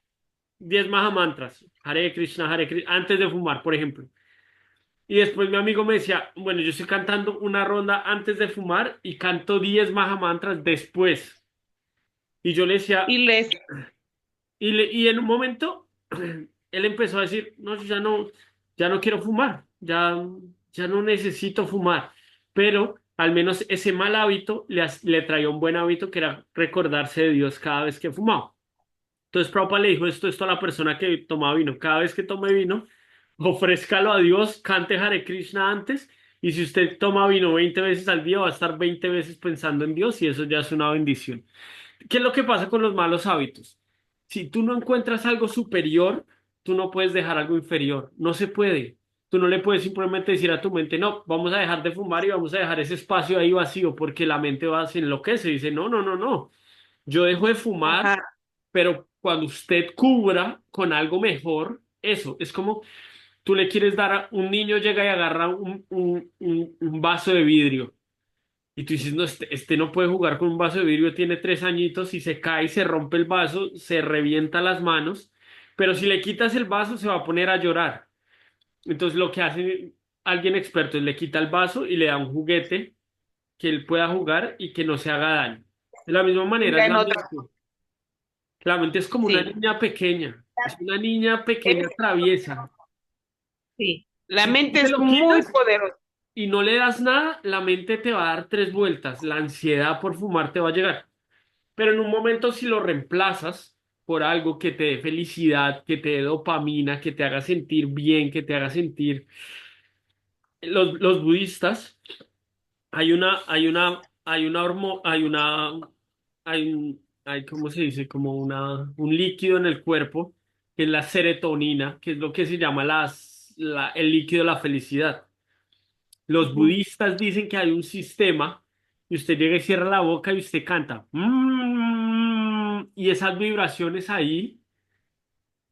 Mahamantras, Hare Krishna, antes de fumar, por ejemplo. Y después mi amigo me decía, bueno, yo estoy cantando una ronda antes de fumar y canto 10 Mahamantras después. Y yo le decía, Y les, y en un momento, él empezó a decir, no, yo ya no quiero fumar, ya no necesito fumar. Pero al menos ese mal hábito le traía un buen hábito que era recordarse de Dios cada vez que fumaba. Entonces Prabhupada le dijo esto a la persona que tomaba vino. Cada vez que tome vino, ofrézcalo a Dios, cante Hare Krishna antes. Y si usted toma vino 20 veces al día, va a estar 20 veces pensando en Dios y eso ya es una bendición. ¿Qué es lo que pasa con los malos hábitos? Si tú no encuentras algo superior, tú no puedes dejar algo inferior. No se puede. Tú no le puedes simplemente decir a tu mente, no, vamos a dejar de fumar y vamos a dejar ese espacio ahí vacío, porque la mente va, se enloquece y dice, no. Yo dejo de fumar, ajá, pero cuando usted cubra con algo mejor, eso es como tú le quieres dar a un niño, llega y agarra un vaso de vidrio. Y tú dices, no, este no puede jugar con un vaso de vidrio, tiene 3 añitos y se cae, se rompe el vaso, se revienta las manos, pero si le quitas el vaso se va a poner a llorar. Entonces lo que hace alguien experto es le quita el vaso y le da un juguete que él pueda jugar y que no se haga daño. De la misma manera ya es en la otra, mente. La mente es como una sí, niña pequeña, es una niña pequeña es- traviesa. sí. La Si tú mente se es lo muy quitas poderosa. y no le das nada, la mente te va a dar 3 vueltas. La ansiedad por fumar te va a llegar. Pero en un momento si lo reemplazas por algo que te dé felicidad, que te dé dopamina, que te haga sentir bien, que te haga sentir... Los budistas, ¿cómo se dice? Como un líquido en el cuerpo, que es la serotonina, que es lo que se llama el líquido de la felicidad. Los Ujú. budistas dicen que hay un sistema y usted llega y cierra la boca y usted canta. Y esas vibraciones ahí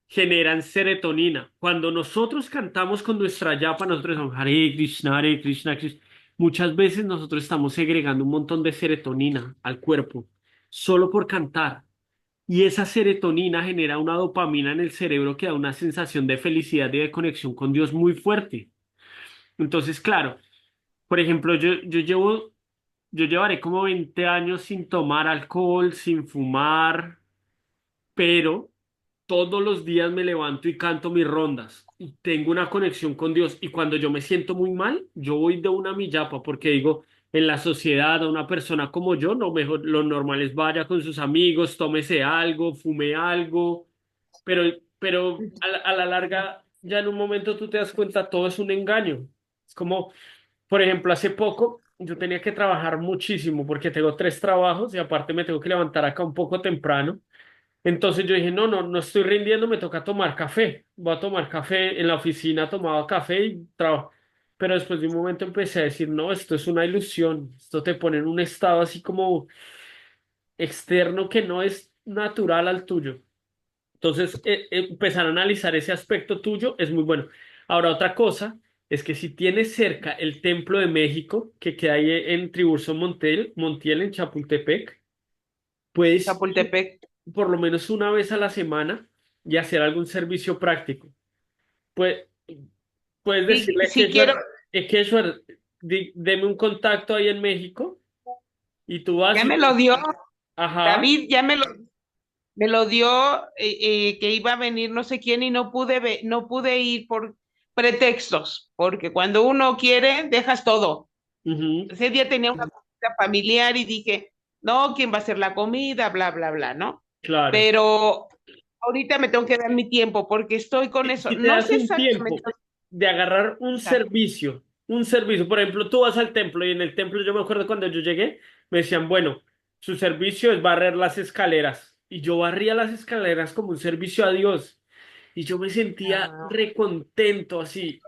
generan serotonina. Cuando nosotros cantamos con nuestra yapa, nosotros somos Hare Krishna, Krishna. Muchas veces nosotros estamos segregando un montón de serotonina al cuerpo solo por cantar. Y esa serotonina genera una dopamina en el cerebro que da una sensación de felicidad y de conexión con Dios muy fuerte. Entonces, claro. por ejemplo, yo llevaré como 20 años sin tomar alcohol, sin fumar, pero todos los días me levanto y canto mis rondas y tengo una conexión con Dios. Y cuando yo me siento muy mal, yo voy de una millapa porque digo, en la sociedad, a una persona como yo, no, mejor lo normal es vaya con sus amigos, tómese algo, fume algo, pero, pero a la larga, ya en un momento tú te das cuenta, todo es un engaño. Es como, por ejemplo, hace poco yo tenía que trabajar muchísimo porque tengo 3 trabajos y aparte me tengo que levantar acá un poco temprano. Entonces yo dije, no estoy rindiendo, me toca tomar café. Voy a tomar café en la oficina, tomaba café y trabajo. Pero después de un momento empecé a decir, no, esto es una ilusión. Esto te pone en un estado así como externo que no es natural al tuyo. Entonces, empezar a analizar ese aspecto tuyo es muy bueno. Ahora, otra cosa es que si tienes cerca el Templo de México, que queda ahí en Tiburcio Montiel, en Chapultepec, puedes ir Chapultepec. por lo menos una vez a la semana y hacer algún servicio práctico. Pues, puedes Sí, decirle sí quiero, que Keshwar, deme un contacto ahí en México y tú vas ya y, me lo dio, ajá, David, me lo dio, que iba a venir no sé quién y no pude ir por pretextos, porque cuando uno quiere, dejas todo. ujú, Ese día tenía una comida familiar y dije, no, ¿quién va a hacer la comida? Bla, bla, bla, ¿no? claro. Pero ahorita me tengo que dar mi tiempo porque estoy con eso. Si te No das sé un exactamente. tiempo de agarrar un servicio, por ejemplo, tú vas al templo y en el templo yo me acuerdo cuando yo llegué, me decían, bueno, su servicio es barrer las escaleras y yo barría las escaleras como un servicio a Dios y yo me sentía Ah, recontento así,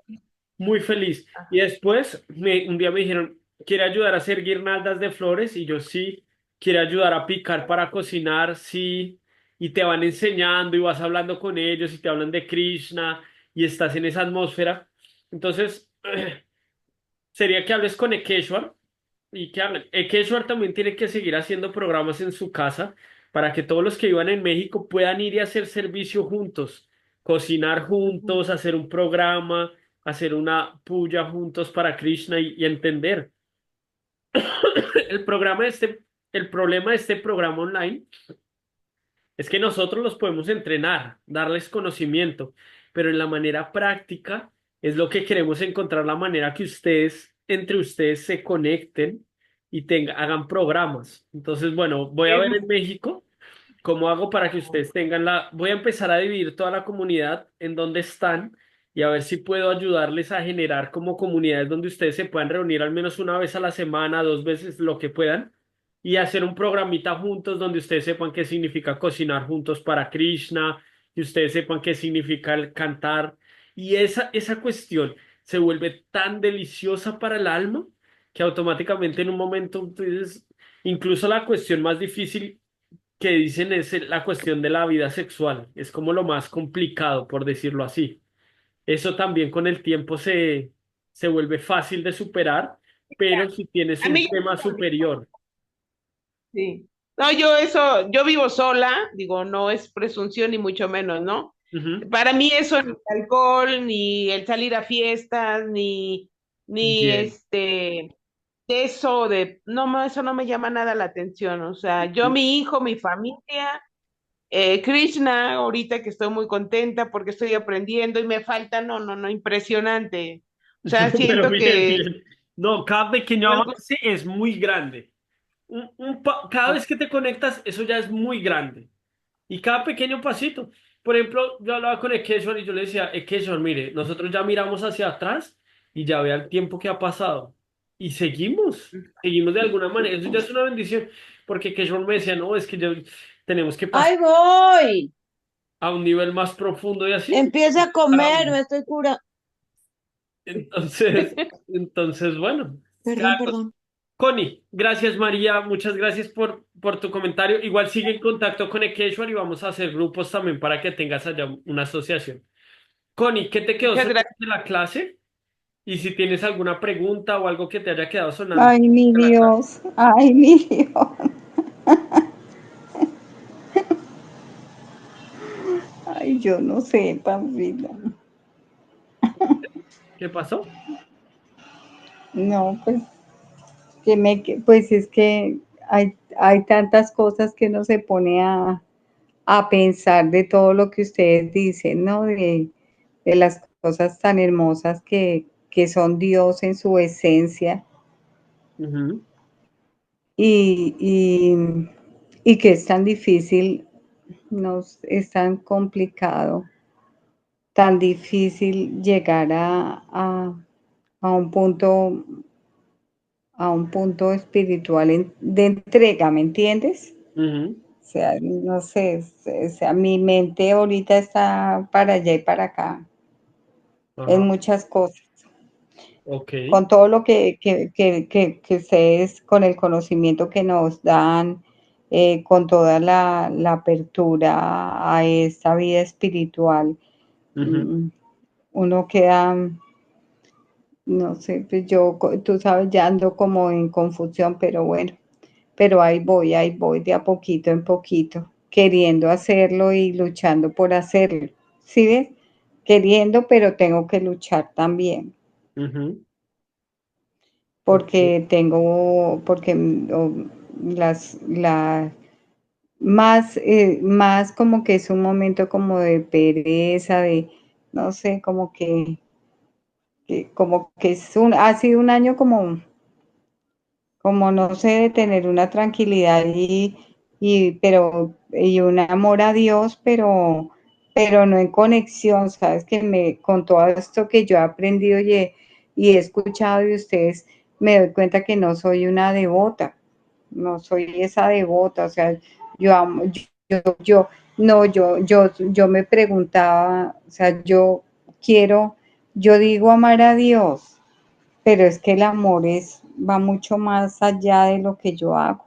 muy feliz. Y después un día me dijeron, ¿quiere ayudar a hacer guirnaldas de flores? Y yo sí, ¿quiere ayudar a picar para cocinar? Sí. Y te van enseñando y vas hablando con ellos y te hablan de Krishna y estás en esa atmósfera. Entonces, sería que hables con Ekeshwar y que hablen. Ekeshwar también tiene que seguir haciendo programas en su casa para que todos los que vivan en México puedan ir y hacer servicio juntos, cocinar juntos, hacer un programa, hacer una puya juntos para Krishna y entender. El programa de el problema de este programa online es que nosotros los podemos entrenar, darles conocimiento, pero en la manera práctica es lo que queremos encontrar la manera que ustedes, entre ustedes, se conecten y hagan programas. Entonces, bueno, voy a ver en México cómo hago para que ustedes tengan voy a empezar a dividir toda la comunidad en donde están y a ver si puedo ayudarles a generar como comunidades donde ustedes se puedan reunir al menos una vez a la semana, 2 veces, lo que puedan y hacer un programita juntos donde ustedes sepan qué significa cocinar juntos para Krishna, y ustedes sepan qué significa el cantar. Y esa cuestión se vuelve tan deliciosa para el alma que automáticamente en un momento tú dices, incluso la cuestión más difícil que dicen es la cuestión de la vida sexual. Es como lo más complicado, por decirlo así. Eso también con el tiempo se vuelve fácil de superar, pero si tienes a un mí, tema superior. sí. No, yo vivo sola, digo, no es presunción ni mucho menos, ¿no? Ujú. Para mí eso ni el alcohol, ni el salir a fiestas, ni Bien. eso no, eso no me llama nada la atención. O sea, yo, mi hijo, mi familia, Krishna, ahorita que estoy muy contenta porque estoy aprendiendo y me falta, no, impresionante. O sea, Pero siento bien, que bien. No, cada pequeño avance es muy grande. Cada vez que te conectas, eso ya es muy grande. Y cada pequeño pasito. Por ejemplo, yo hablaba con Ekeshwar y yo le decía, Ekeshwar, mire, nosotros ya miramos hacia atrás y ya vea el tiempo que ha pasado. Y seguimos de alguna manera. Eso ya es una bendición. Porque Ekeshwar me decía, no, es que tenemos que pasar ¡Ahí voy! a un nivel más profundo y así. Empieza a comer, me estoy cura. Entonces, bueno. Perdón, perdón. Connie, gracias María, muchas gracias por tu comentario. Igual sigue en contacto con Ekeshwar y vamos a hacer grupos también para que tengas allá una asociación. Connie, ¿qué te quedó muchas sonando gracias. de la clase? Y si tienes alguna pregunta o algo que te haya quedado sonando Ay, mi de la clase. Dios, ay, mi Dios, ay, yo no sé, Pampita. ¿Qué pasó? No, pues, pues es que hay tantas cosas que uno se pone a pensar de todo lo que ustedes dicen, ¿no? De las cosas tan hermosas que son Dios en su esencia Ujú, y, y que es tan difícil, es tan complicado, tan difícil llegar a un punto, a un punto espiritual de entrega, ¿me entiendes? ujú, O sea, no sé, o sea, mi mente ahorita está para allá y para acá en ajá, muchas cosas. ok, Con todo lo que ustedes, con el conocimiento que nos dan, con toda la apertura a esta vida espiritual, ujú. mm, uno queda, no sé, pues yo, tú sabes, ya ando como en confusión, pero bueno, pero ahí voy, de a poquito en poquito, queriendo hacerlo y luchando por hacerlo. ¿Sí ves? Queriendo, pero tengo que luchar también, Ujú, ok. porque tengo, porque las, más como que es un momento como de pereza, de, no sé, como que ha sido un año como no sé, de tener una tranquilidad y un amor a Dios, pero no en conexión, sabes que con todo esto que yo he aprendido y he escuchado de ustedes, me doy cuenta que no soy una devota, no soy esa devota, o sea, yo amo, yo, no, yo me preguntaba, o sea, yo digo amar a Dios, pero es que el amor va mucho más allá de lo que yo hago.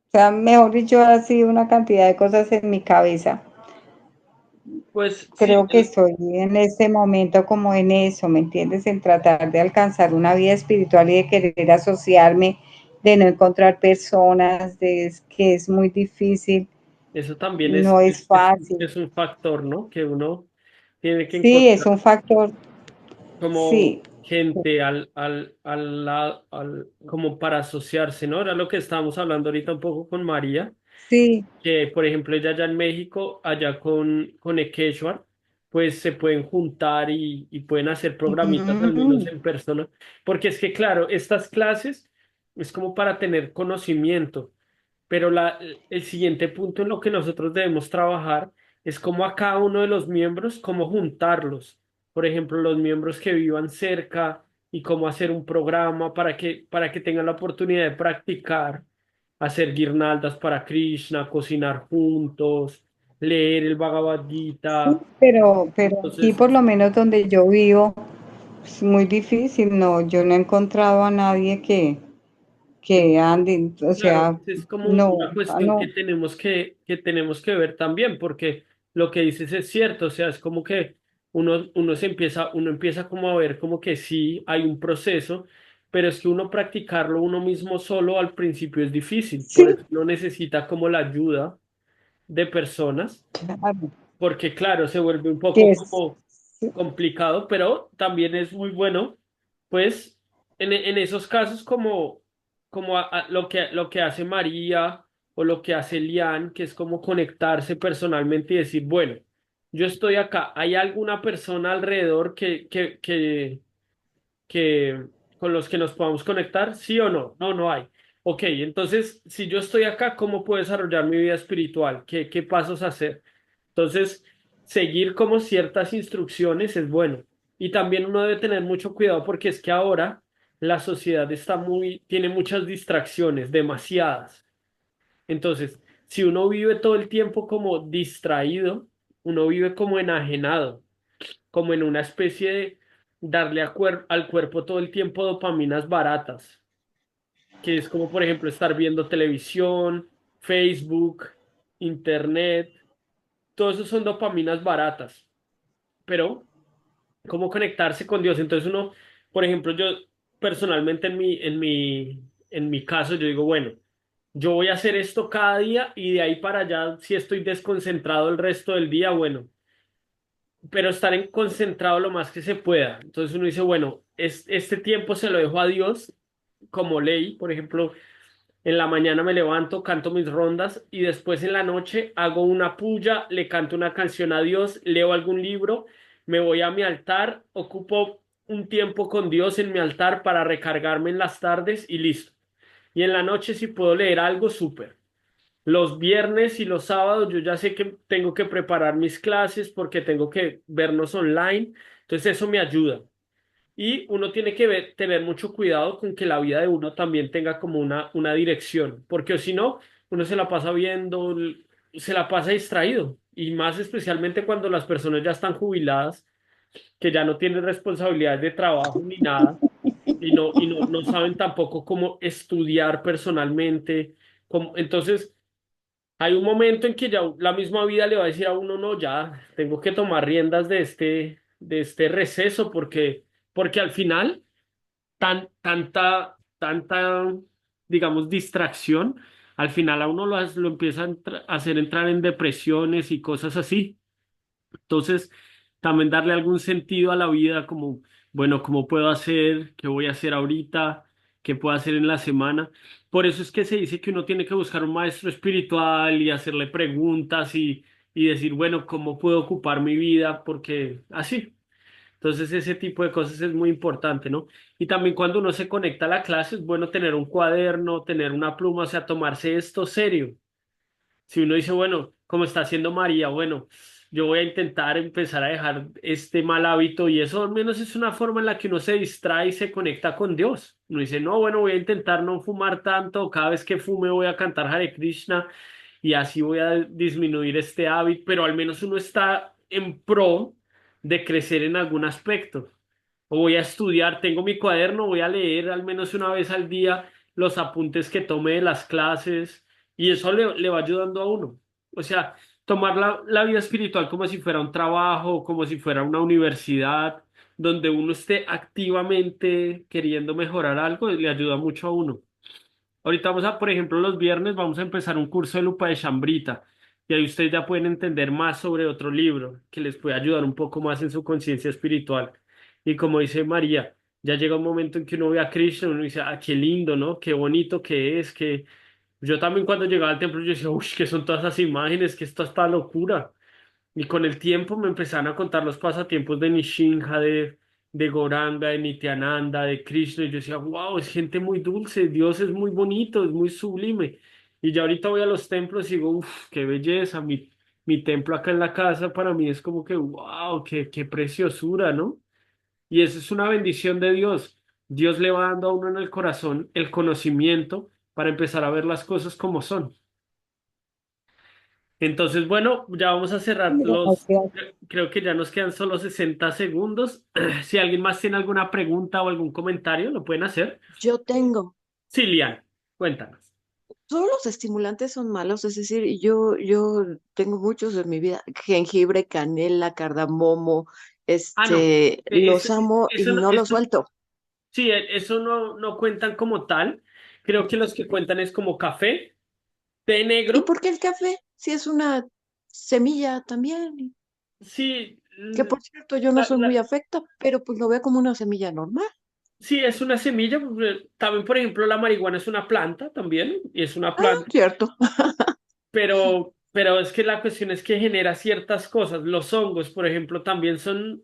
O sea, mejor dicho, ha sido una cantidad de cosas en mi cabeza. Pues sí, Creo que estoy en este momento como en eso, ¿me entiendes? En tratar de alcanzar una vida espiritual y de querer asociarme, de no encontrar personas, que es muy difícil, eso también no es fácil. es un factor, ¿no? Que uno tiene que Sí, es encontrar un factor, como sí, gente como para asociarse, ¿no? Era lo que estábamos hablando ahorita un poco con María, sí. que por ejemplo ella allá en México, allá con Equeshwar, pues se pueden juntar y pueden hacer programitas al menos Mm, en persona, porque es que claro, estas clases es como para tener conocimiento, pero el siguiente punto en lo que nosotros debemos trabajar es como a cada uno de los miembros, cómo juntarlos. Por ejemplo, los miembros que vivan cerca y cómo hacer un programa para que tengan la oportunidad de practicar, hacer guirnaldas para Krishna, cocinar juntos, leer el Bhagavad sí, Gita. pero aquí Entonces, por lo menos donde yo vivo, es muy difícil, no, yo no he encontrado a nadie que ande, o claro, sea, es como una no, cuestión no, que tenemos que ver también, porque lo que dices es cierto, o sea, es como que uno empieza como a ver como que sí hay un proceso, pero es que uno practicarlo uno mismo solo al principio es difícil, por sí, eso uno necesita como la ayuda de personas, claro, porque claro, se vuelve un poco que es, como complicado, pero también es muy bueno, pues en esos casos como lo que hace María o lo que hace Lian, que es como conectarse personalmente y decir, bueno, yo estoy acá, ¿hay alguna persona alrededor que con los que nos podamos conectar? ¿Sí o no? No, no hay. Ok, entonces, si yo estoy acá, ¿cómo puedo desarrollar mi vida espiritual? ¿Qué pasos hacer? Entonces, seguir como ciertas instrucciones es bueno. Y también uno debe tener mucho cuidado porque es que ahora la sociedad tiene muchas distracciones, demasiadas. Entonces, si uno vive todo el tiempo como distraído, uno vive como enajenado, como en una especie de darle al cuerpo todo el tiempo dopaminas baratas, que es como por ejemplo estar viendo televisión, Facebook, internet, todo eso son dopaminas baratas, pero cómo conectarse con Dios. Entonces uno, por ejemplo, yo personalmente en mi caso, yo digo, bueno, yo voy a hacer esto cada día y de ahí para allá, si estoy desconcentrado el resto del día, bueno, pero estar concentrado lo más que se pueda. Entonces uno dice, bueno, este tiempo se lo dejo a Dios como ley, por ejemplo, en la mañana me levanto, canto mis rondas y después en la noche hago una puya, le canto una canción a Dios, leo algún libro, me voy a mi altar, ocupo un tiempo con Dios en mi altar para recargarme en las tardes y listo. Y en la noche si puedo leer algo, súper. Los viernes y los sábados yo ya sé que tengo que preparar mis clases porque tengo que vernos online, entonces eso me ayuda. Y uno tiene que tener mucho cuidado con que la vida de uno también tenga como una dirección, porque si no, uno se la pasa viendo, se la pasa distraído, y más especialmente cuando las personas ya están jubiladas, que ya no tienen responsabilidades de trabajo ni nada, y no saben tampoco cómo estudiar personalmente. Entonces, hay un momento en que ya la misma vida le va a decir a uno, no, ya tengo que tomar riendas de este receso, porque al final tanta, digamos, distracción, al final a uno lo empieza a hacer entrar en depresiones y cosas así. Entonces, también darle algún sentido a la vida, como, bueno, ¿cómo puedo hacer? ¿Qué voy a hacer ahorita? ¿Qué puedo hacer en la semana? Por eso es que se dice que uno tiene que buscar un maestro espiritual y hacerle preguntas y decir, bueno, ¿cómo puedo ocupar mi vida? Porque así. Entonces, ese tipo de cosas es muy importante, ¿no? Y también cuando uno se conecta a la clase, es bueno tener un cuaderno, tener una pluma, o sea, tomarse esto serio. Si uno dice, bueno, como está haciendo María, bueno, yo voy a intentar empezar a dejar este mal hábito y eso al menos es una forma en la que uno se distrae y se conecta con Dios. Uno dice, no, bueno, voy a intentar no fumar tanto, cada vez que fume voy a cantar Hare Krishna y así voy a disminuir este hábito, pero al menos uno está en pro de crecer en algún aspecto. O voy a estudiar, tengo mi cuaderno, voy a leer al menos una vez al día los apuntes que tome de las clases y eso le va ayudando a uno. O sea, tomar la vida espiritual como si fuera un trabajo, como si fuera una universidad, donde uno esté activamente queriendo mejorar algo, le ayuda mucho a uno. Ahorita por ejemplo, los viernes vamos a empezar un curso de Lupa de Chambrita y ahí ustedes ya pueden entender más sobre otro libro que les puede ayudar un poco más en su conciencia espiritual. Y como dice María, ya llega un momento en que uno ve a Krishna y uno dice, ah, qué lindo, ¿no? Qué bonito que es, que yo también cuando llegaba al templo yo decía, uy, ¿qué son todas esas imágenes? ¿Qué es toda esta locura? Y con el tiempo me empezaron a contar los pasatiempos de Nishinja, de Goranga, de Nityananda, de Krishna. Y yo decía, wow, es gente muy dulce, Dios es muy bonito, es muy sublime. Y ya ahorita voy a los templos y digo, uff, qué belleza. Mi templo acá en la casa para mí es como que, wow, qué preciosura, ¿no? Y eso es una bendición de Dios. Dios le va dando a uno en el corazón el conocimiento para empezar a ver las cosas como son. Entonces, bueno, ya vamos a cerrar Gracias. creo que ya nos quedan solo 60 segundos. Si alguien más tiene alguna pregunta o algún comentario, lo pueden hacer. Yo tengo. Sí, Lian, cuéntanos. Todos los estimulantes son malos, es decir, yo tengo muchos en mi vida, jengibre, canela, cardamomo, Ah, no. los amo y Eso, no los suelto. sí, eso no cuentan como tal. Creo que los que cuentan es como café, té ¿Y negro. por qué el café? Si es una semilla también, Sí, que por cierto yo no la- soy muy la- afecta, pero pues lo veo como una semilla normal. sí, es una semilla. También, por ejemplo, la marihuana es una planta también, y es una Ah, planta. cierto. Pero es que la cuestión es que genera ciertas cosas. Los hongos, por ejemplo, también son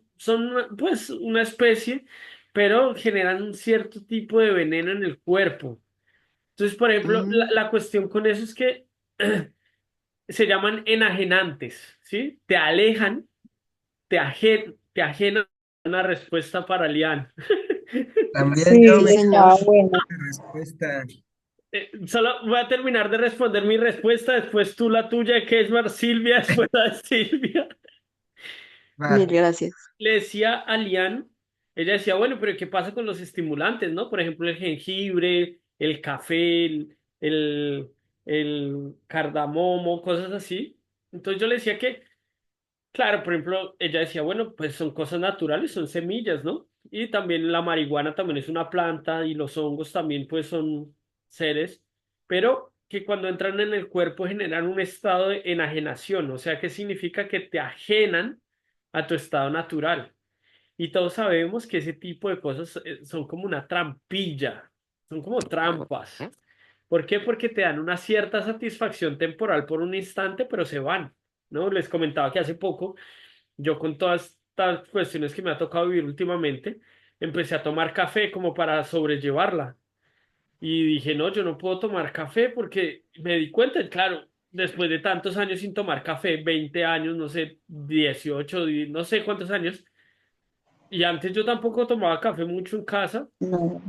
pues una especie, pero generan un cierto tipo de veneno en el cuerpo. Entonces, por ejemplo, la, Mm, la cuestión con eso es que se llaman enajenantes, ¿sí? Te alejan, te ajenan una respuesta para Lian. También yo sí, Sí, me señor. estaba bueno. respuesta. Solo voy a terminar de responder mi respuesta, después tú la tuya, que es Mar Silvia, después la de Silvia. Mil Va. gracias. Le decía a Lian, ella decía, bueno, pero ¿qué pasa con los estimulantes, no? Por ejemplo, el jengibre, el café, el cardamomo, cosas así. Entonces yo le decía que, claro, por ejemplo, ella decía, bueno, pues son cosas naturales, son semillas, ¿no? Y también la marihuana también es una planta y los hongos también pues son seres, pero que cuando entran en el cuerpo generan un estado de enajenación, o sea, que significa que te ajenan a tu estado natural. Y todos sabemos que ese tipo de cosas son como una trampilla, son como trampas. ¿Por qué? Porque te dan una cierta satisfacción temporal por un instante, pero se van, ¿no? Les comentaba que hace poco, yo con todas estas cuestiones que me ha tocado vivir últimamente, empecé a tomar café como para sobrellevarla. Y dije, no, yo no puedo tomar café porque me di cuenta, claro, después de tantos años sin tomar café, 20 años, no sé, 18, no sé cuántos años, y antes yo tampoco tomaba café mucho en casa. No,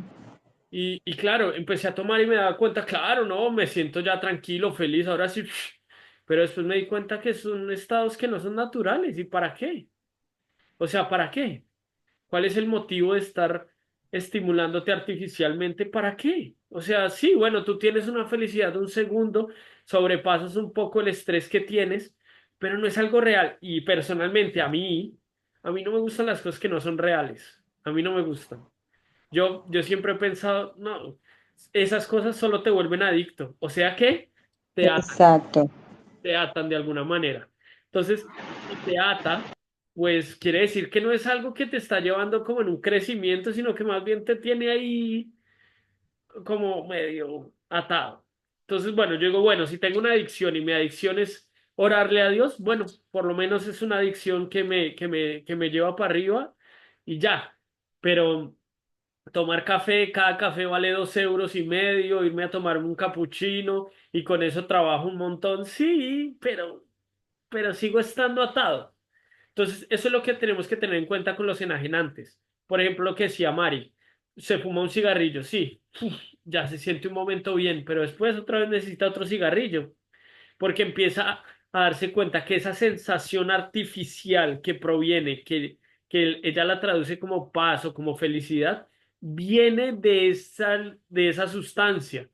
Y claro, empecé a tomar y me daba cuenta, claro, no, me siento ya tranquilo, feliz, ahora sí. Pero después me di cuenta que son estados que no son naturales. ¿Y para qué? O sea, ¿para qué? ¿Cuál es el motivo de estar estimulándote artificialmente? ¿Para qué? O sea, sí, bueno, tú tienes una felicidad de un segundo, sobrepasas un poco el estrés que tienes, pero no es algo real. Y personalmente a mí no me gustan las cosas que no son reales. A mí no me gustan. Yo siempre he pensado, no, esas cosas solo te vuelven adicto, o sea que te atan, exacto. te atan de alguna manera. Entonces, si te ata, pues quiere decir que no es algo que te está llevando como en un crecimiento, sino que más bien te tiene ahí como medio atado. Entonces, bueno, yo digo, bueno, si tengo una adicción y mi adicción es orarle a Dios, bueno, por lo menos es una adicción que me lleva para arriba y ya. Pero tomar café, cada café vale 2,5 euros, irme a tomarme un capuchino y con eso trabajo un montón, sí, pero sigo estando atado. Entonces, eso es lo que tenemos que tener en cuenta con los enajenantes. Por ejemplo, lo que decía Mari, se fuma un cigarrillo, sí, ya se siente un momento bien, pero después otra vez necesita otro cigarrillo porque empieza a darse cuenta que esa sensación artificial que proviene, que ella la traduce como paz o como felicidad, viene de esa sustancia.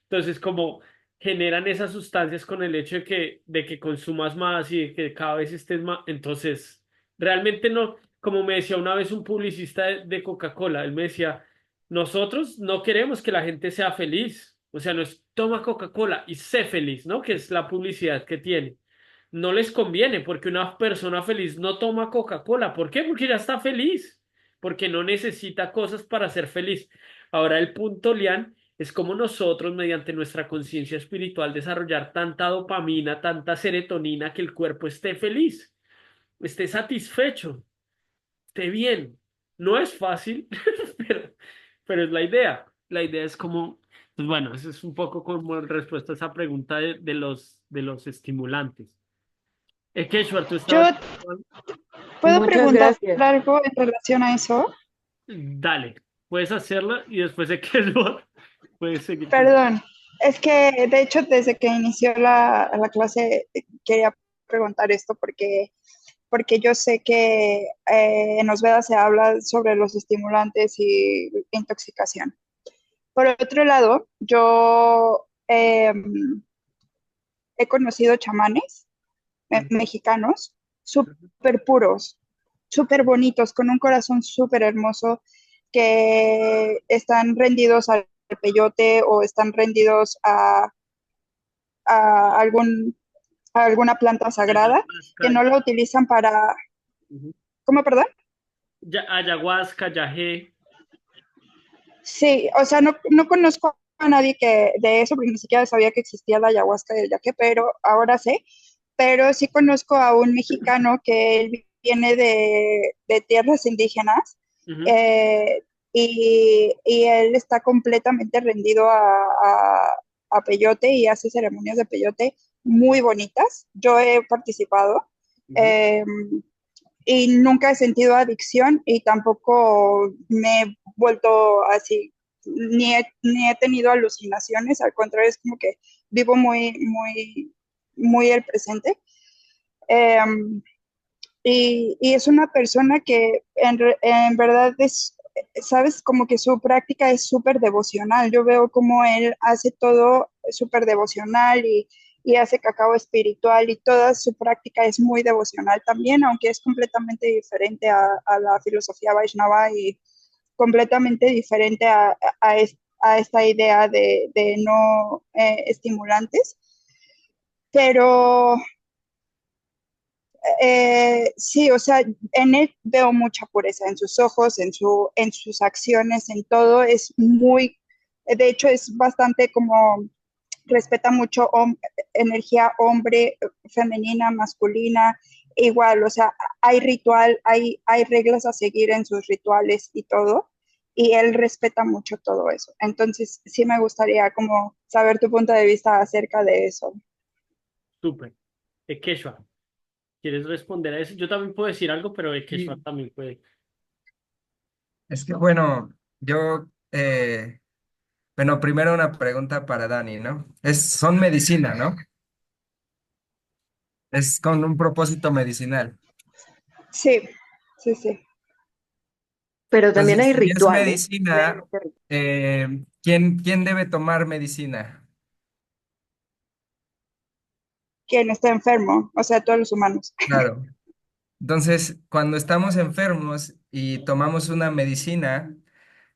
Entonces, como generan esas sustancias con el hecho de que consumas más y de que cada vez estés más, entonces, realmente no, como me decía una vez un publicista de Coca-Cola, él me decía, nosotros no queremos que la gente sea feliz. O sea, no es toma Coca-Cola y sé feliz, ¿no? Que es la publicidad que tiene. No les conviene porque una persona feliz no toma Coca-Cola. ¿Por qué? Porque ya está feliz. Porque no necesita cosas para ser feliz. Ahora el punto, Lian, es como nosotros, mediante nuestra conciencia espiritual, desarrollar tanta dopamina, tanta serotonina, que el cuerpo esté feliz, esté satisfecho, esté bien. No es fácil, pero, pero es la idea. La idea es como, pues bueno, eso es un poco como respuesta a esa pregunta de los estimulantes. Es que, Schwartz, tú Yo estabas... puedo Muchas preguntar gracias. algo en relación a eso. Dale, puedes hacerla y después de que lo puedes seguir con... Perdón, es que de hecho desde que inició la clase quería preguntar esto porque yo sé que en los Vedas se habla sobre los estimulantes y intoxicación. Por otro lado, yo he conocido chamanes mexicanos súper puros, súper bonitos, con un corazón súper hermoso, que están rendidos al peyote o están rendidos a algún, a alguna planta sagrada, Ayahuasca, que no la utilizan para, ¿cómo, perdón? ayahuasca, yagé. Sí, o sea, no conozco a nadie que de eso, porque ni siquiera sabía que existía la ayahuasca y el yaque, pero ahora sé. Pero sí conozco a un mexicano que él viene de tierras indígenas Ujú. eh, y él está completamente rendido a peyote y hace ceremonias de peyote muy bonitas. Yo he participado. Ujú. eh, y nunca he sentido adicción y tampoco me he vuelto así, ni he tenido alucinaciones, al contrario, es como que vivo muy, muy, muy el presente. Eh, y es una persona que en verdad es, sabes, como que su práctica es súper devocional. Yo veo como él hace todo súper devocional y hace cacao espiritual y toda su práctica es muy devocional también, aunque es completamente diferente a la filosofía Vaishnava y completamente diferente a esta idea de no estimulantes. Pero Sí, o sea, en él veo mucha pureza, en sus ojos, en sus acciones, en todo, es muy, de hecho es bastante como, respeta mucho energía hombre, femenina, masculina, igual, o sea, hay ritual, hay reglas a seguir en sus rituales y todo, y él respeta mucho todo eso. Entonces, sí me gustaría como saber tu punto de vista acerca de eso. Súper. Quechua, ¿quieres responder a eso? Yo también puedo decir algo, pero Quechua Y también puede. es que bueno, yo, bueno, primero una pregunta para Dani, ¿no? Son medicina, ¿no? Es con un propósito medicinal. Sí, sí, sí. Pero también hay Entonces, si es rituales. medicina, ¿quién debe tomar medicina? Quien está enfermo, o sea, todos los humanos. Claro. Entonces, cuando estamos enfermos y tomamos una medicina,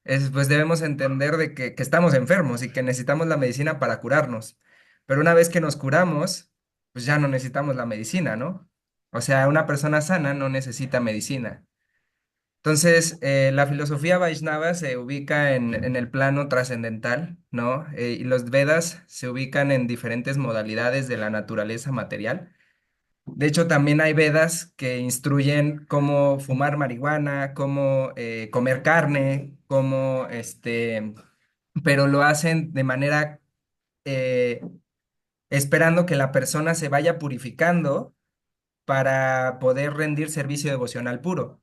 pues debemos entender de que estamos enfermos y que necesitamos la medicina para curarnos. Pero una vez que nos curamos, pues ya no necesitamos la medicina, ¿no? O sea, una persona sana no necesita medicina. Entonces, la filosofía Vaishnava se ubica en el plano trascendental, ¿no? Y los Vedas se ubican en diferentes modalidades de la naturaleza material. De hecho, también hay Vedas que instruyen cómo fumar marihuana, cómo comer carne, pero lo hacen de manera eh, esperando que la persona se vaya purificando para poder rendir servicio devocional puro.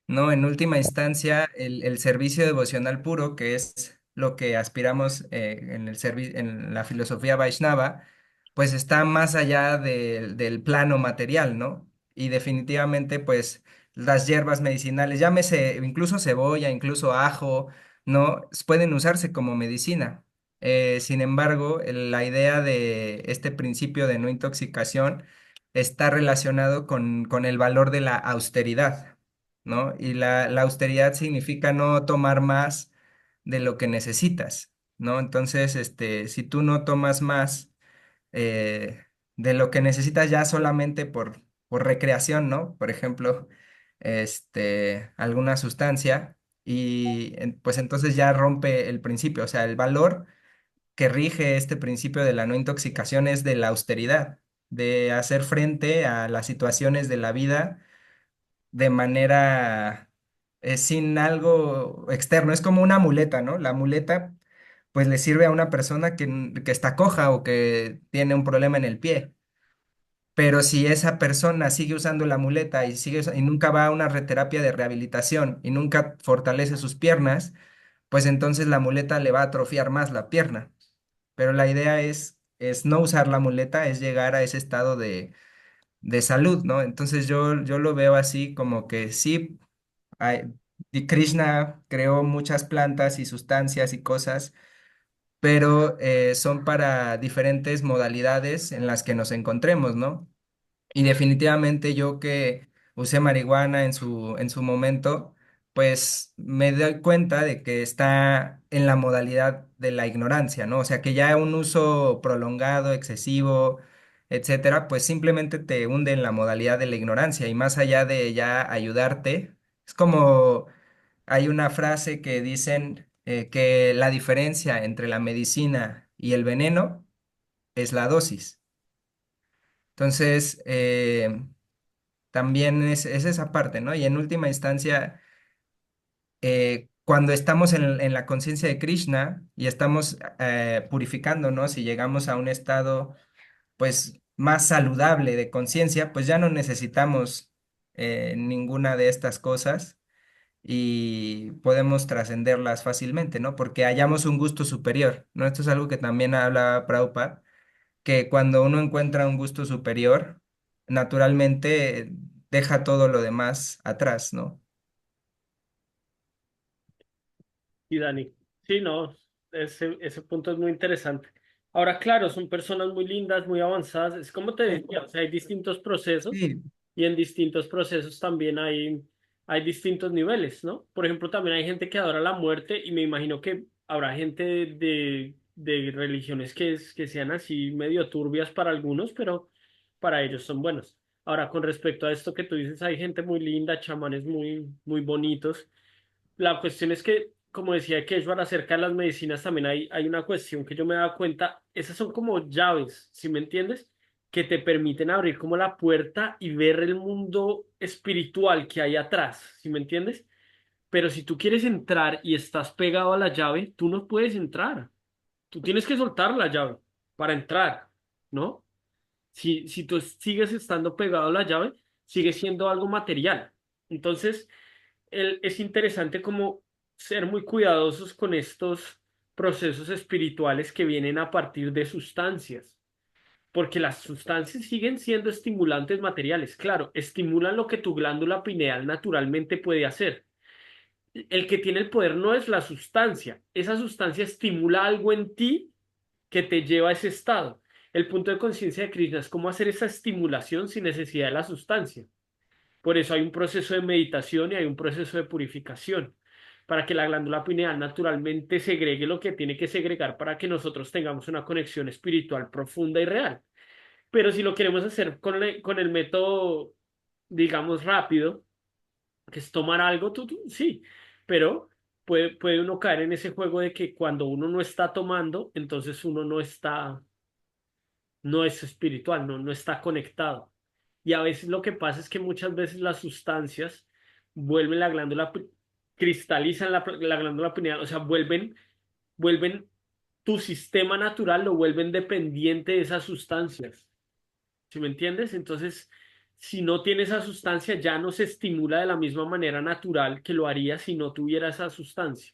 ¿No? En última instancia, el servicio devocional puro, que es lo que aspiramos en la filosofía Vaishnava, pues está más allá del plano material, ¿no? Y definitivamente, pues las hierbas medicinales, llámese incluso cebolla, incluso ajo, ¿no? Pueden usarse como medicina. Sin embargo, la idea de este principio de no intoxicación está relacionado con el valor de la austeridad. ¿No? Y la austeridad significa no tomar más de lo que necesitas, ¿no? Entonces, si tú no tomas más de lo que necesitas ya solamente por recreación, ¿no? Por ejemplo, alguna sustancia, pues entonces ya rompe el principio, o sea, el valor que rige este principio de la no intoxicación es de la austeridad, de hacer frente a las situaciones de la vida de manera sin algo externo. Es como una muleta, ¿no? La muleta pues le sirve a una persona que está coja o que tiene un problema en el pie. Pero si esa persona sigue usando la muleta y nunca va a una terapia de rehabilitación y nunca fortalece sus piernas, pues entonces la muleta le va a atrofiar más la pierna. Pero la idea es no usar la muleta, es llegar a ese estado de salud, ¿no? Entonces yo lo veo así como que sí, y Krishna creó muchas plantas y sustancias y cosas, pero son para diferentes modalidades en las que nos encontremos, ¿no? Y definitivamente yo que usé marihuana en su momento, pues me doy cuenta de que está en la modalidad de la ignorancia, ¿no? O sea, que ya un uso prolongado, excesivo, etcétera, pues simplemente te hunde en la modalidad de la ignorancia y más allá de ya ayudarte, es como hay una frase que dicen que la diferencia entre la medicina y el veneno es la dosis. Entonces, también es esa parte, ¿no? Y en última instancia, cuando estamos en la conciencia de Krishna y estamos purificándonos y llegamos a un estado, pues, más saludable de conciencia, pues ya no necesitamos ninguna de estas cosas y podemos trascenderlas fácilmente, ¿no? Porque hallamos un gusto superior, ¿no? Esto es algo que también habla Prabhupada, que cuando uno encuentra un gusto superior, naturalmente deja todo lo demás atrás, ¿no? Y Dani, sí, no, ese punto es muy interesante. Ahora, claro, son personas muy lindas, muy avanzadas. Es como te decía, o sea, hay distintos procesos Sí, y en distintos procesos también hay distintos niveles, ¿no? Por ejemplo, también hay gente que adora la muerte y me imagino que habrá gente de religiones que sean así medio turbias para algunos, pero para ellos son buenos. Ahora, con respecto a esto que tú dices, hay gente muy linda, chamanes muy bonitos. La cuestión es que, como decía Keshwar, acerca de las medicinas también hay una cuestión que yo me he dado cuenta, esas son como llaves, ¿sí me entiendes? Que te permiten abrir como la puerta y ver el mundo espiritual que hay atrás, ¿sí me entiendes? Pero si tú quieres entrar y estás pegado a la llave, tú no puedes entrar. Tú tienes que soltar la llave para entrar, ¿no? Si tú sigues estando pegado a la llave, sigue siendo algo material. Entonces, es interesante como ser muy cuidadosos con estos procesos espirituales que vienen a partir de sustancias, porque las sustancias siguen siendo estimulantes materiales. Claro, estimulan lo que tu glándula pineal naturalmente puede hacer. El que tiene el poder no es la sustancia, esa sustancia estimula algo en ti que te lleva a ese estado. El punto de conciencia de Krishna es cómo hacer esa estimulación sin necesidad de la sustancia. Por eso hay un proceso de meditación y hay un proceso de purificación, para que la glándula pineal naturalmente segregue lo que tiene que segregar para que nosotros tengamos una conexión espiritual profunda y real. Pero si lo queremos hacer con el método, digamos, rápido, que es tomar algo, sí, pero puede uno caer en ese juego de que cuando uno no está tomando, entonces uno no es espiritual, no está conectado. Y a veces lo que pasa es que muchas veces las sustancias vuelven cristalizan la glándula pineal, o sea, vuelven tu sistema natural, lo vuelven dependiente de esas sustancias. ¿Sí me entiendes? Entonces, si no tiene esa sustancia, ya no se estimula de la misma manera natural que lo haría si no tuviera esa sustancia.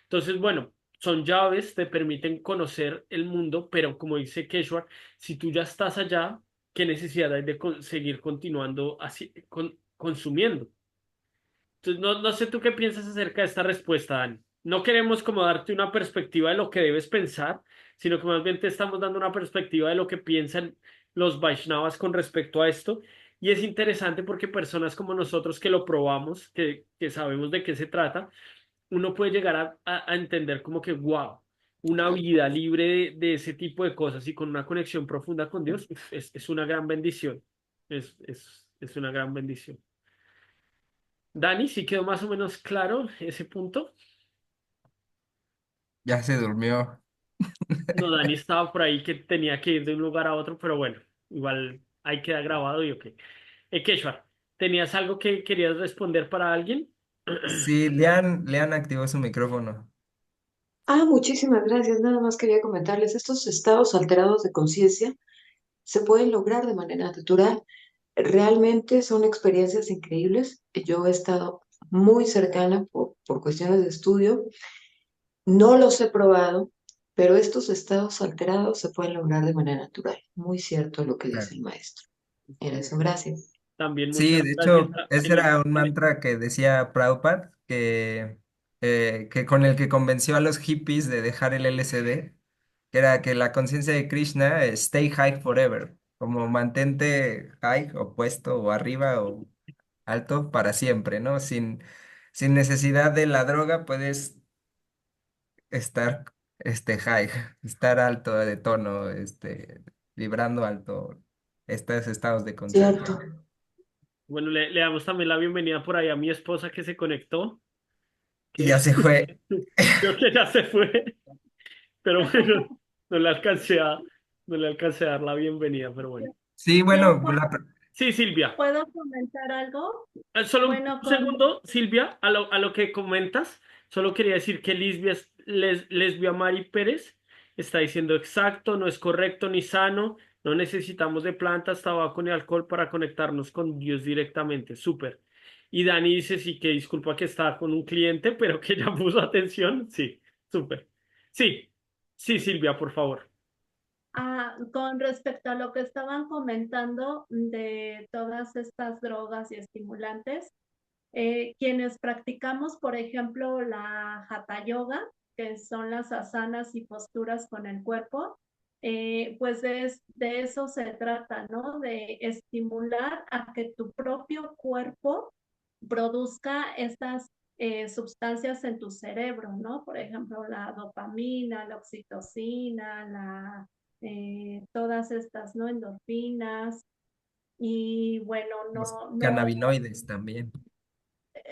Entonces, bueno, son llaves, te permiten conocer el mundo, pero como dice Keshwar, si tú ya estás allá, ¿qué necesidad hay de seguir continuando así, consumiendo? Entonces, no sé tú qué piensas acerca de esta respuesta, Dani. No queremos como darte una perspectiva de lo que debes pensar, sino que más bien te estamos dando una perspectiva de lo que piensan los Vaishnavas con respecto a esto. Y es interesante porque personas como nosotros que lo probamos, que sabemos de qué se trata, uno puede llegar a entender como que, wow, una vida libre de ese tipo de cosas y con una conexión profunda con Dios, uf, es una gran bendición. Es una gran bendición. Dani, ¿sí quedó más o menos claro ese punto? Ya se durmió. No, Dani estaba por ahí que tenía que ir de un lugar a otro, pero bueno, igual ahí queda grabado y ok. Keshwar, ¿tenías algo que querías responder para alguien? Sí, Lean activó su micrófono. Muchísimas gracias. Nada más quería comentarles, estos estados alterados de conciencia se pueden lograr de manera natural. Realmente son experiencias increíbles. Yo he estado muy cercana por cuestiones de estudio. No los he probado, pero estos estados alterados se pueden lograr de manera natural. Muy cierto lo que dice Claro. el maestro. Era eso, gracias. También muchas Sí, de gracias hecho, ese era un mantra que decía Prabhupada, que con el que convenció a los hippies de dejar el LSD, que era que la conciencia de Krishna es stay high forever, como mantente high o puesto o arriba o alto para siempre, ¿no? Sin necesidad de la droga puedes estar high, estar alto de tono, vibrando alto, estos estados de conciencia. Cierto. Bueno, le damos también la bienvenida por ahí a mi esposa que se conectó, Y que ya se fue. creo que ya se fue, pero bueno, no le alcancé a, no le alcancé a dar la bienvenida, pero bueno. Sí, Yo bueno, Sí, Silvia. puedo comentar algo. Solo Bueno, un segundo, Silvia, a lo que comentas, solo quería decir que Lesbia Mari Pérez está diciendo exacto, no es correcto ni sano, no necesitamos de plantas, tabaco ni alcohol para conectarnos con Dios directamente, súper. Y Dani dice sí, que disculpa que estaba con un cliente, pero que ya puso atención, sí, súper. Sí, sí, Silvia, por favor. con respecto a lo que estaban comentando de todas estas drogas y estimulantes, quienes practicamos, por ejemplo, la Hatha Yoga, que son las asanas y posturas con el cuerpo, pues de eso se trata, ¿no? De estimular a que tu propio cuerpo produzca estas sustancias en tu cerebro, ¿no? Por ejemplo, la dopamina, la oxitocina, todas estas, ¿no? Endorfinas, Y bueno, Los no, cannabinoides también.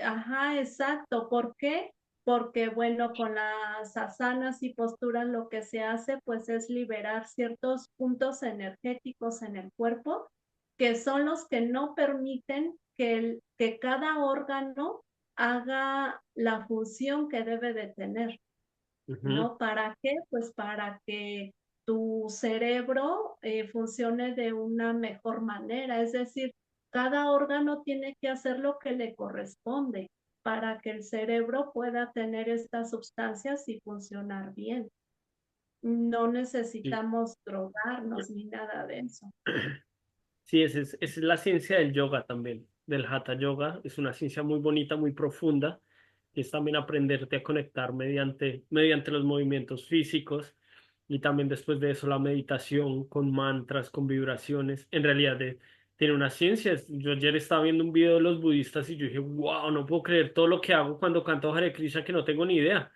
ajá, exacto. ¿Por qué? Porque, bueno, con las asanas y posturas lo que se hace, pues, es liberar ciertos puntos energéticos en el cuerpo, que son los que no permiten que cada órgano haga la función que debe de tener. Ujú. ¿No? ¿Para qué? Pues para que tu cerebro funcione de una mejor manera. Es decir, cada órgano tiene que hacer lo que le corresponde para que el cerebro pueda tener estas sustancias y funcionar bien. No Sí. necesitamos drogarnos ni nada de eso. Sí, esa es la ciencia del yoga también, del hatha yoga. Es una ciencia muy bonita, muy profunda, que es también aprenderte a conectar mediante los movimientos físicos y también después de eso la meditación con mantras, con vibraciones. En realidad tiene una ciencia. Yo ayer estaba viendo un video de los budistas y yo dije, wow, no puedo creer todo lo que hago cuando canto Hare Krishna que no tengo ni idea.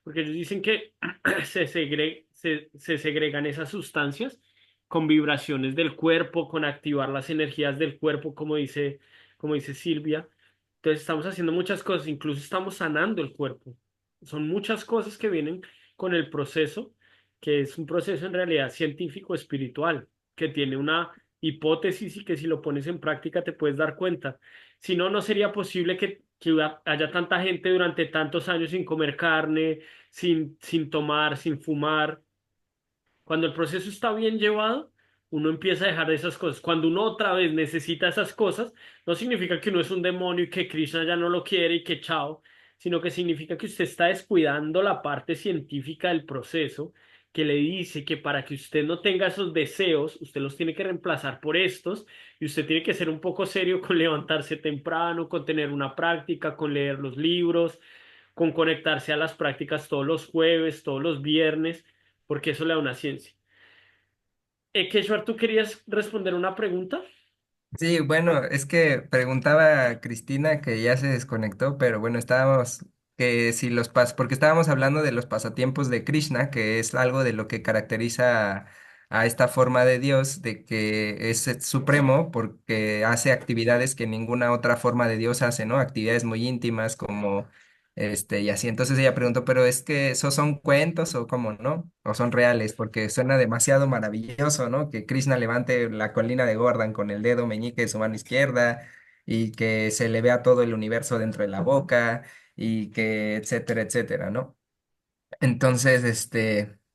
Porque ellos dicen que se segregan esas sustancias con vibraciones del cuerpo, con activar las energías del cuerpo, como dice Silvia. Entonces estamos haciendo muchas cosas, incluso estamos sanando el cuerpo. Son muchas cosas que vienen con el proceso, que es un proceso en realidad científico espiritual, que tiene una hipótesis y que si lo pones en práctica te puedes dar cuenta. Si no, no sería posible que haya tanta gente durante tantos años sin comer carne, sin tomar, sin fumar. Cuando el proceso está bien llevado, uno empieza a dejar esas cosas. Cuando uno otra vez necesita esas cosas, no significa que uno es un demonio y que Krishna ya no lo quiere y que chao, sino que significa que usted está descuidando la parte científica del proceso, que le dice que para que usted no tenga esos deseos, usted los tiene que reemplazar por estos y usted tiene que ser un poco serio con levantarse temprano, con tener una práctica, con leer los libros, con conectarse a las prácticas todos los jueves, todos los viernes, porque eso le da una ciencia. Keshwar, ¿tú querías responder una pregunta? Sí, bueno, es que preguntaba a Cristina que ya se desconectó, pero bueno, estábamos que si porque estábamos hablando de los pasatiempos de Krishna, que es algo de lo que caracteriza a esta forma de Dios, de que es supremo porque hace actividades que ninguna otra forma de Dios hace, ¿no? Actividades muy íntimas como y así. Entonces ella preguntó, pero es que esos son cuentos o cómo, ¿no? O son reales, porque suena demasiado maravilloso, ¿no? Que Krishna levante la colina de Gordon con el dedo meñique de su mano izquierda y que se le vea todo el universo dentro de la boca y que etcétera, etcétera, ¿no? Entonces,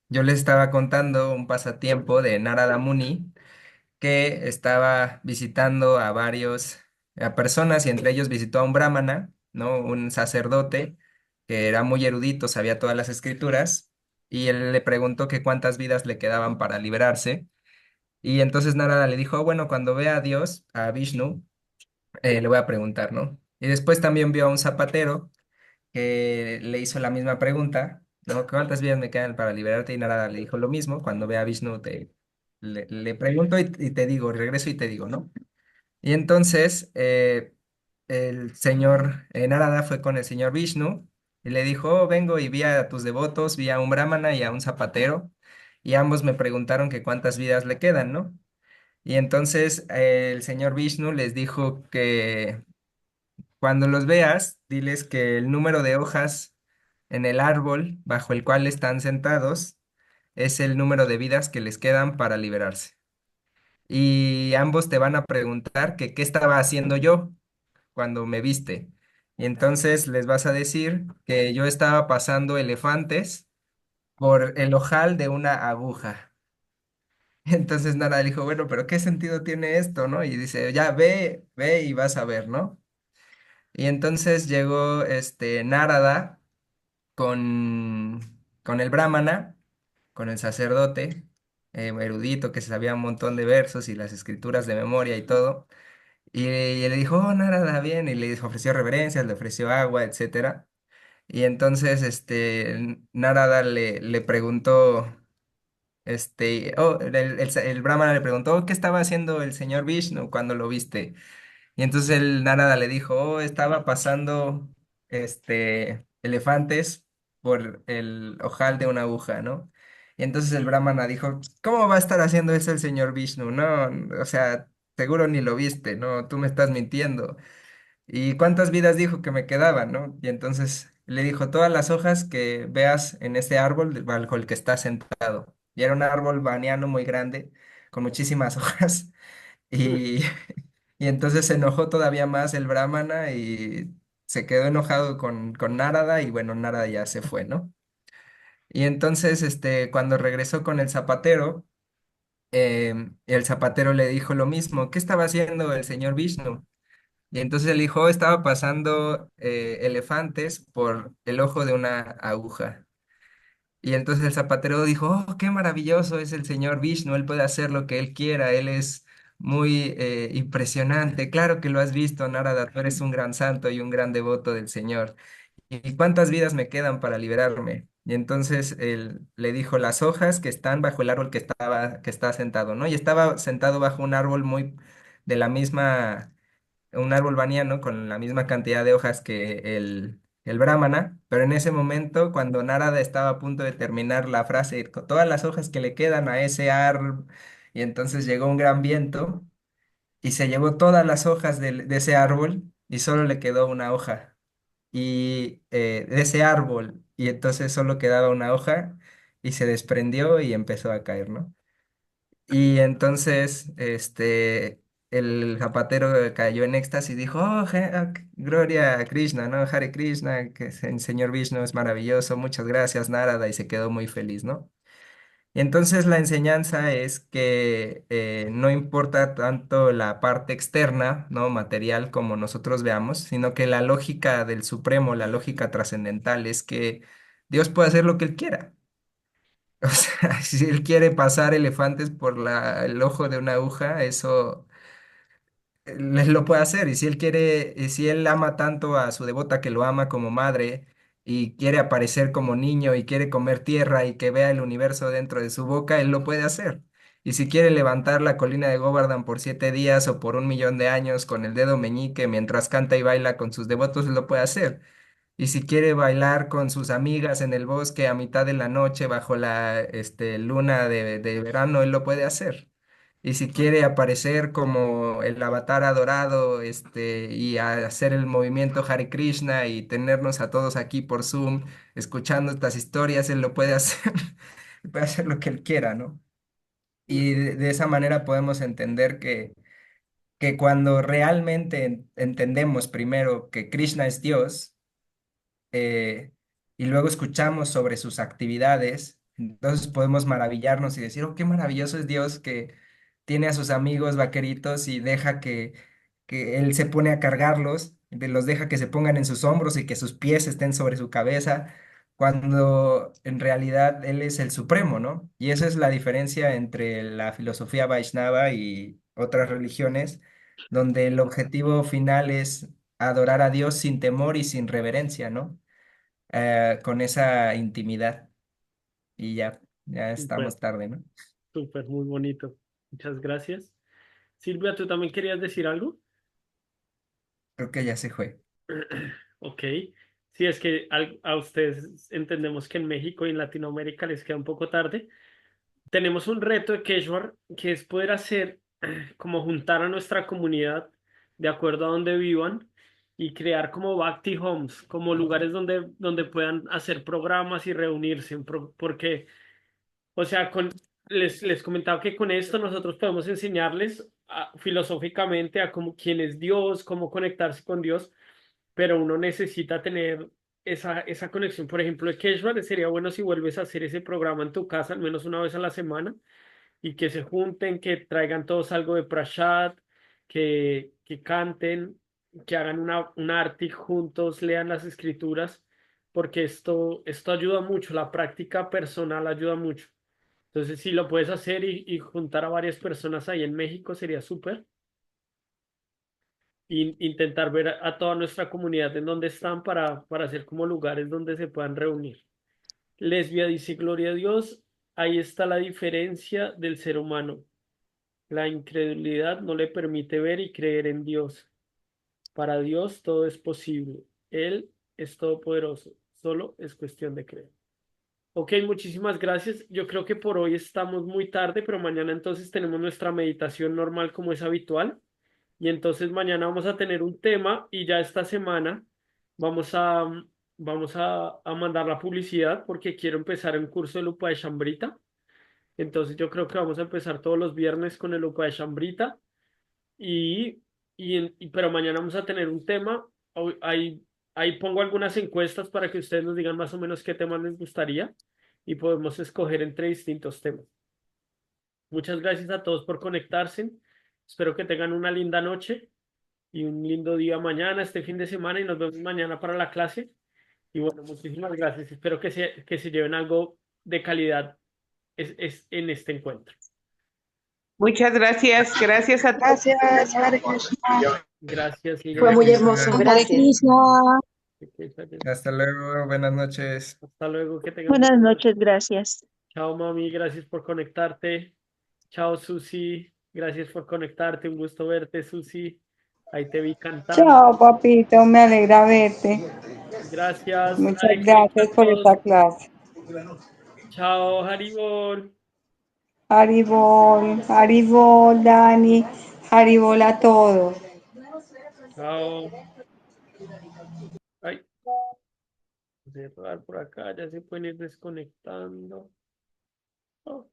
yo les estaba contando un pasatiempo de Narada Muni que estaba visitando a personas y entre ellos visitó a un brahmana, ¿no? Un sacerdote que era muy erudito, sabía todas las escrituras y él le preguntó que cuántas vidas le quedaban para liberarse y entonces Narada le dijo, bueno, cuando vea a Dios, a Vishnu, le voy a preguntar, ¿no? Y después también vio a un zapatero que le hizo la misma pregunta, ¿no? ¿Cuántas vidas me quedan para liberarte? Y Narada le dijo lo mismo, cuando vea a Vishnu le pregunto y te digo, regreso y te digo, ¿no? Y entonces el señor Narada fue con el señor Vishnu y le dijo, "Oh, vengo y vi a tus devotos, vi a un brahmana y a un zapatero, y ambos me preguntaron que cuántas vidas le quedan, ¿no? Y entonces el señor Vishnu les dijo que cuando los veas, diles que el número de hojas en el árbol bajo el cual están sentados es el número de vidas que les quedan para liberarse. Y ambos te van a preguntar que qué estaba haciendo yo cuando me viste. Y entonces les vas a decir que yo estaba pasando elefantes por el ojal de una aguja. Entonces Nara le dijo, bueno, pero ¿qué sentido tiene esto, no? Y dice, ya ve, ve y vas a ver, ¿no? Y entonces llegó Narada con, con el brahmana, con el sacerdote, erudito que sabía un montón de versos y las escrituras de memoria y todo. Y él le dijo, oh, Narada, bien, y le ofreció reverencias, le ofreció agua, etcétera. Y entonces, Narada le preguntó, el brahmana le preguntó, "Oh, ¿qué estaba haciendo el señor Vishnu cuando lo viste?" Y entonces el Narada le dijo, oh, estaba pasando, elefantes por el ojal de una aguja, ¿no? Y entonces el brahmana dijo, ¿cómo va a estar haciendo eso el señor Vishnu? No, o sea, seguro ni lo viste, ¿no? Tú me estás mintiendo. ¿Y cuántas vidas dijo que me quedaban, no? Y entonces le dijo, todas las hojas que veas en ese árbol bajo el que estás sentado. Y era un árbol baniano muy grande, con muchísimas hojas. Y, y entonces se enojó todavía más el brahmana y se quedó enojado con Narada y bueno, Narada ya se fue, ¿no? Y entonces, cuando regresó con el zapatero, el zapatero le dijo lo mismo, ¿qué estaba haciendo el señor Vishnu? Y entonces el hijo estaba pasando elefantes por el ojo de una aguja. Y entonces el zapatero dijo, oh, qué maravilloso es el señor Vishnu, él puede hacer lo que él quiera, él es muy impresionante. Claro que lo has visto, Narada, tú eres un gran santo y un gran devoto del Señor. ¿Y cuántas vidas me quedan para liberarme? Y entonces él le dijo las hojas que están bajo el árbol que está sentado, ¿no? Y estaba sentado bajo un árbol muy de la misma un árbol baniano con la misma cantidad de hojas que el brahmana, pero en ese momento, cuando Narada estaba a punto de terminar la frase, con todas las hojas que le quedan a ese árbol, y entonces llegó un gran viento y se llevó todas las hojas de ese árbol y solo le quedó una hoja. Y de ese árbol, y entonces solo quedaba una hoja y se desprendió y empezó a caer, ¿no? Y entonces, el zapatero cayó en éxtasis y dijo, oh, gloria a Krishna, ¿no? Hare Krishna, que el señor Vishnu es maravilloso, muchas gracias, Narada, y se quedó muy feliz, ¿no? Y entonces la enseñanza es que no importa tanto la parte externa, ¿no? Material como nosotros veamos, sino que la lógica del Supremo, la lógica trascendental es que Dios puede hacer lo que Él quiera. O sea, si él quiere pasar elefantes por el ojo de una aguja, eso él lo puede hacer. Y si él quiere, y si él ama tanto a su devota que lo ama como madre y quiere aparecer como niño y quiere comer tierra y que vea el universo dentro de su boca, él lo puede hacer. Y si quiere levantar la colina de Govardhan por 7 días o por 1 millón de años con el dedo meñique mientras canta y baila con sus devotos, él lo puede hacer. Y si quiere bailar con sus amigas en el bosque a mitad de la noche bajo la luna de verano, él lo puede hacer. Y si quiere aparecer como el avatar adorado, y hacer el movimiento Hare Krishna y tenernos a todos aquí por Zoom escuchando estas historias, él lo puede hacer. Él puede hacer lo que él quiera, ¿no? Y de esa manera podemos entender que cuando realmente entendemos primero que Krishna es Dios, y luego escuchamos sobre sus actividades, entonces podemos maravillarnos y decir, oh, qué maravilloso es Dios que tiene a sus amigos vaqueritos y deja que Él se pone a cargarlos, los deja que se pongan en sus hombros y que sus pies estén sobre su cabeza, cuando en realidad Él es el Supremo, ¿no? Y esa es la diferencia entre la filosofía Vaishnava y otras religiones, donde el objetivo final es adorar a Dios sin temor y sin reverencia, ¿no? Con esa intimidad. Y ya Súper, estamos tarde, ¿no? súper, muy bonito. Muchas gracias. Silvia, ¿tú también querías decir algo? Creo que ya se fue. Ok. Sí, es que a ustedes entendemos que en México y en Latinoamérica les queda un poco tarde. Tenemos un reto de Quechua que es poder hacer como juntar a nuestra comunidad de acuerdo a donde vivan y crear como Bhakti Homes, como lugares donde puedan hacer programas y reunirse, porque, o sea, les comentaba que con esto nosotros podemos enseñarles filosóficamente a cómo, quién es Dios, cómo conectarse con Dios, pero uno necesita tener esa conexión. Por ejemplo, de Quechua, sería bueno si vuelves a hacer ese programa en tu casa al menos una vez a la semana y que se junten, que traigan todos algo de prasad, que canten, que hagan una arti juntos, lean las escrituras, porque esto ayuda mucho, la práctica personal ayuda mucho. Entonces, si lo puedes hacer y juntar a varias personas ahí en México, sería súper. Intentar ver a toda nuestra comunidad en donde están para hacer como lugares donde se puedan reunir. Lesbia dice, Gloria a Dios, ahí está la diferencia del ser humano. La incredulidad no le permite ver y creer en Dios. Para Dios todo es posible. Él es todopoderoso. Solo es cuestión de creer. Ok, muchísimas gracias. Yo creo que por hoy estamos muy tarde, pero mañana entonces tenemos nuestra meditación normal como es habitual. Y entonces mañana vamos a tener un tema y ya esta semana vamos a, vamos a mandar la publicidad porque quiero empezar un curso de lupa de chambrita. Entonces yo creo que vamos a empezar todos los viernes con el lupa de chambrita y, pero mañana vamos a tener un tema. Ahí, ahí pongo algunas encuestas para que ustedes nos digan más o menos qué temas les gustaría y podemos escoger entre distintos temas. Muchas gracias a todos por conectarse. Espero que tengan una linda noche y un lindo día mañana, este fin de semana, y nos vemos mañana para la clase. Y bueno, muchísimas gracias. Espero que se lleven algo de calidad en este encuentro. Muchas gracias. Gracias a todos. Gracias, Hare Krishna. Gracias y Fue muy gracias. hermoso, Hare gracias. Krishna. Hasta luego, buenas noches. Hasta luego, que tengan Buenas buenas noches. noches, gracias. Chao, mami, gracias por conectarte. Chao, Susi, gracias por conectarte. Un gusto verte, Susi. Ahí te vi cantando. Chao, papito, me alegra verte. Gracias. Muchas Hare Krishna gracias a por todos. esta clase. Chao, Haribol. Haribol, Haribol, Dani, Haribol a todos. Chao. Ay, cerrar por acá, ya se pueden ir desconectando. Oh.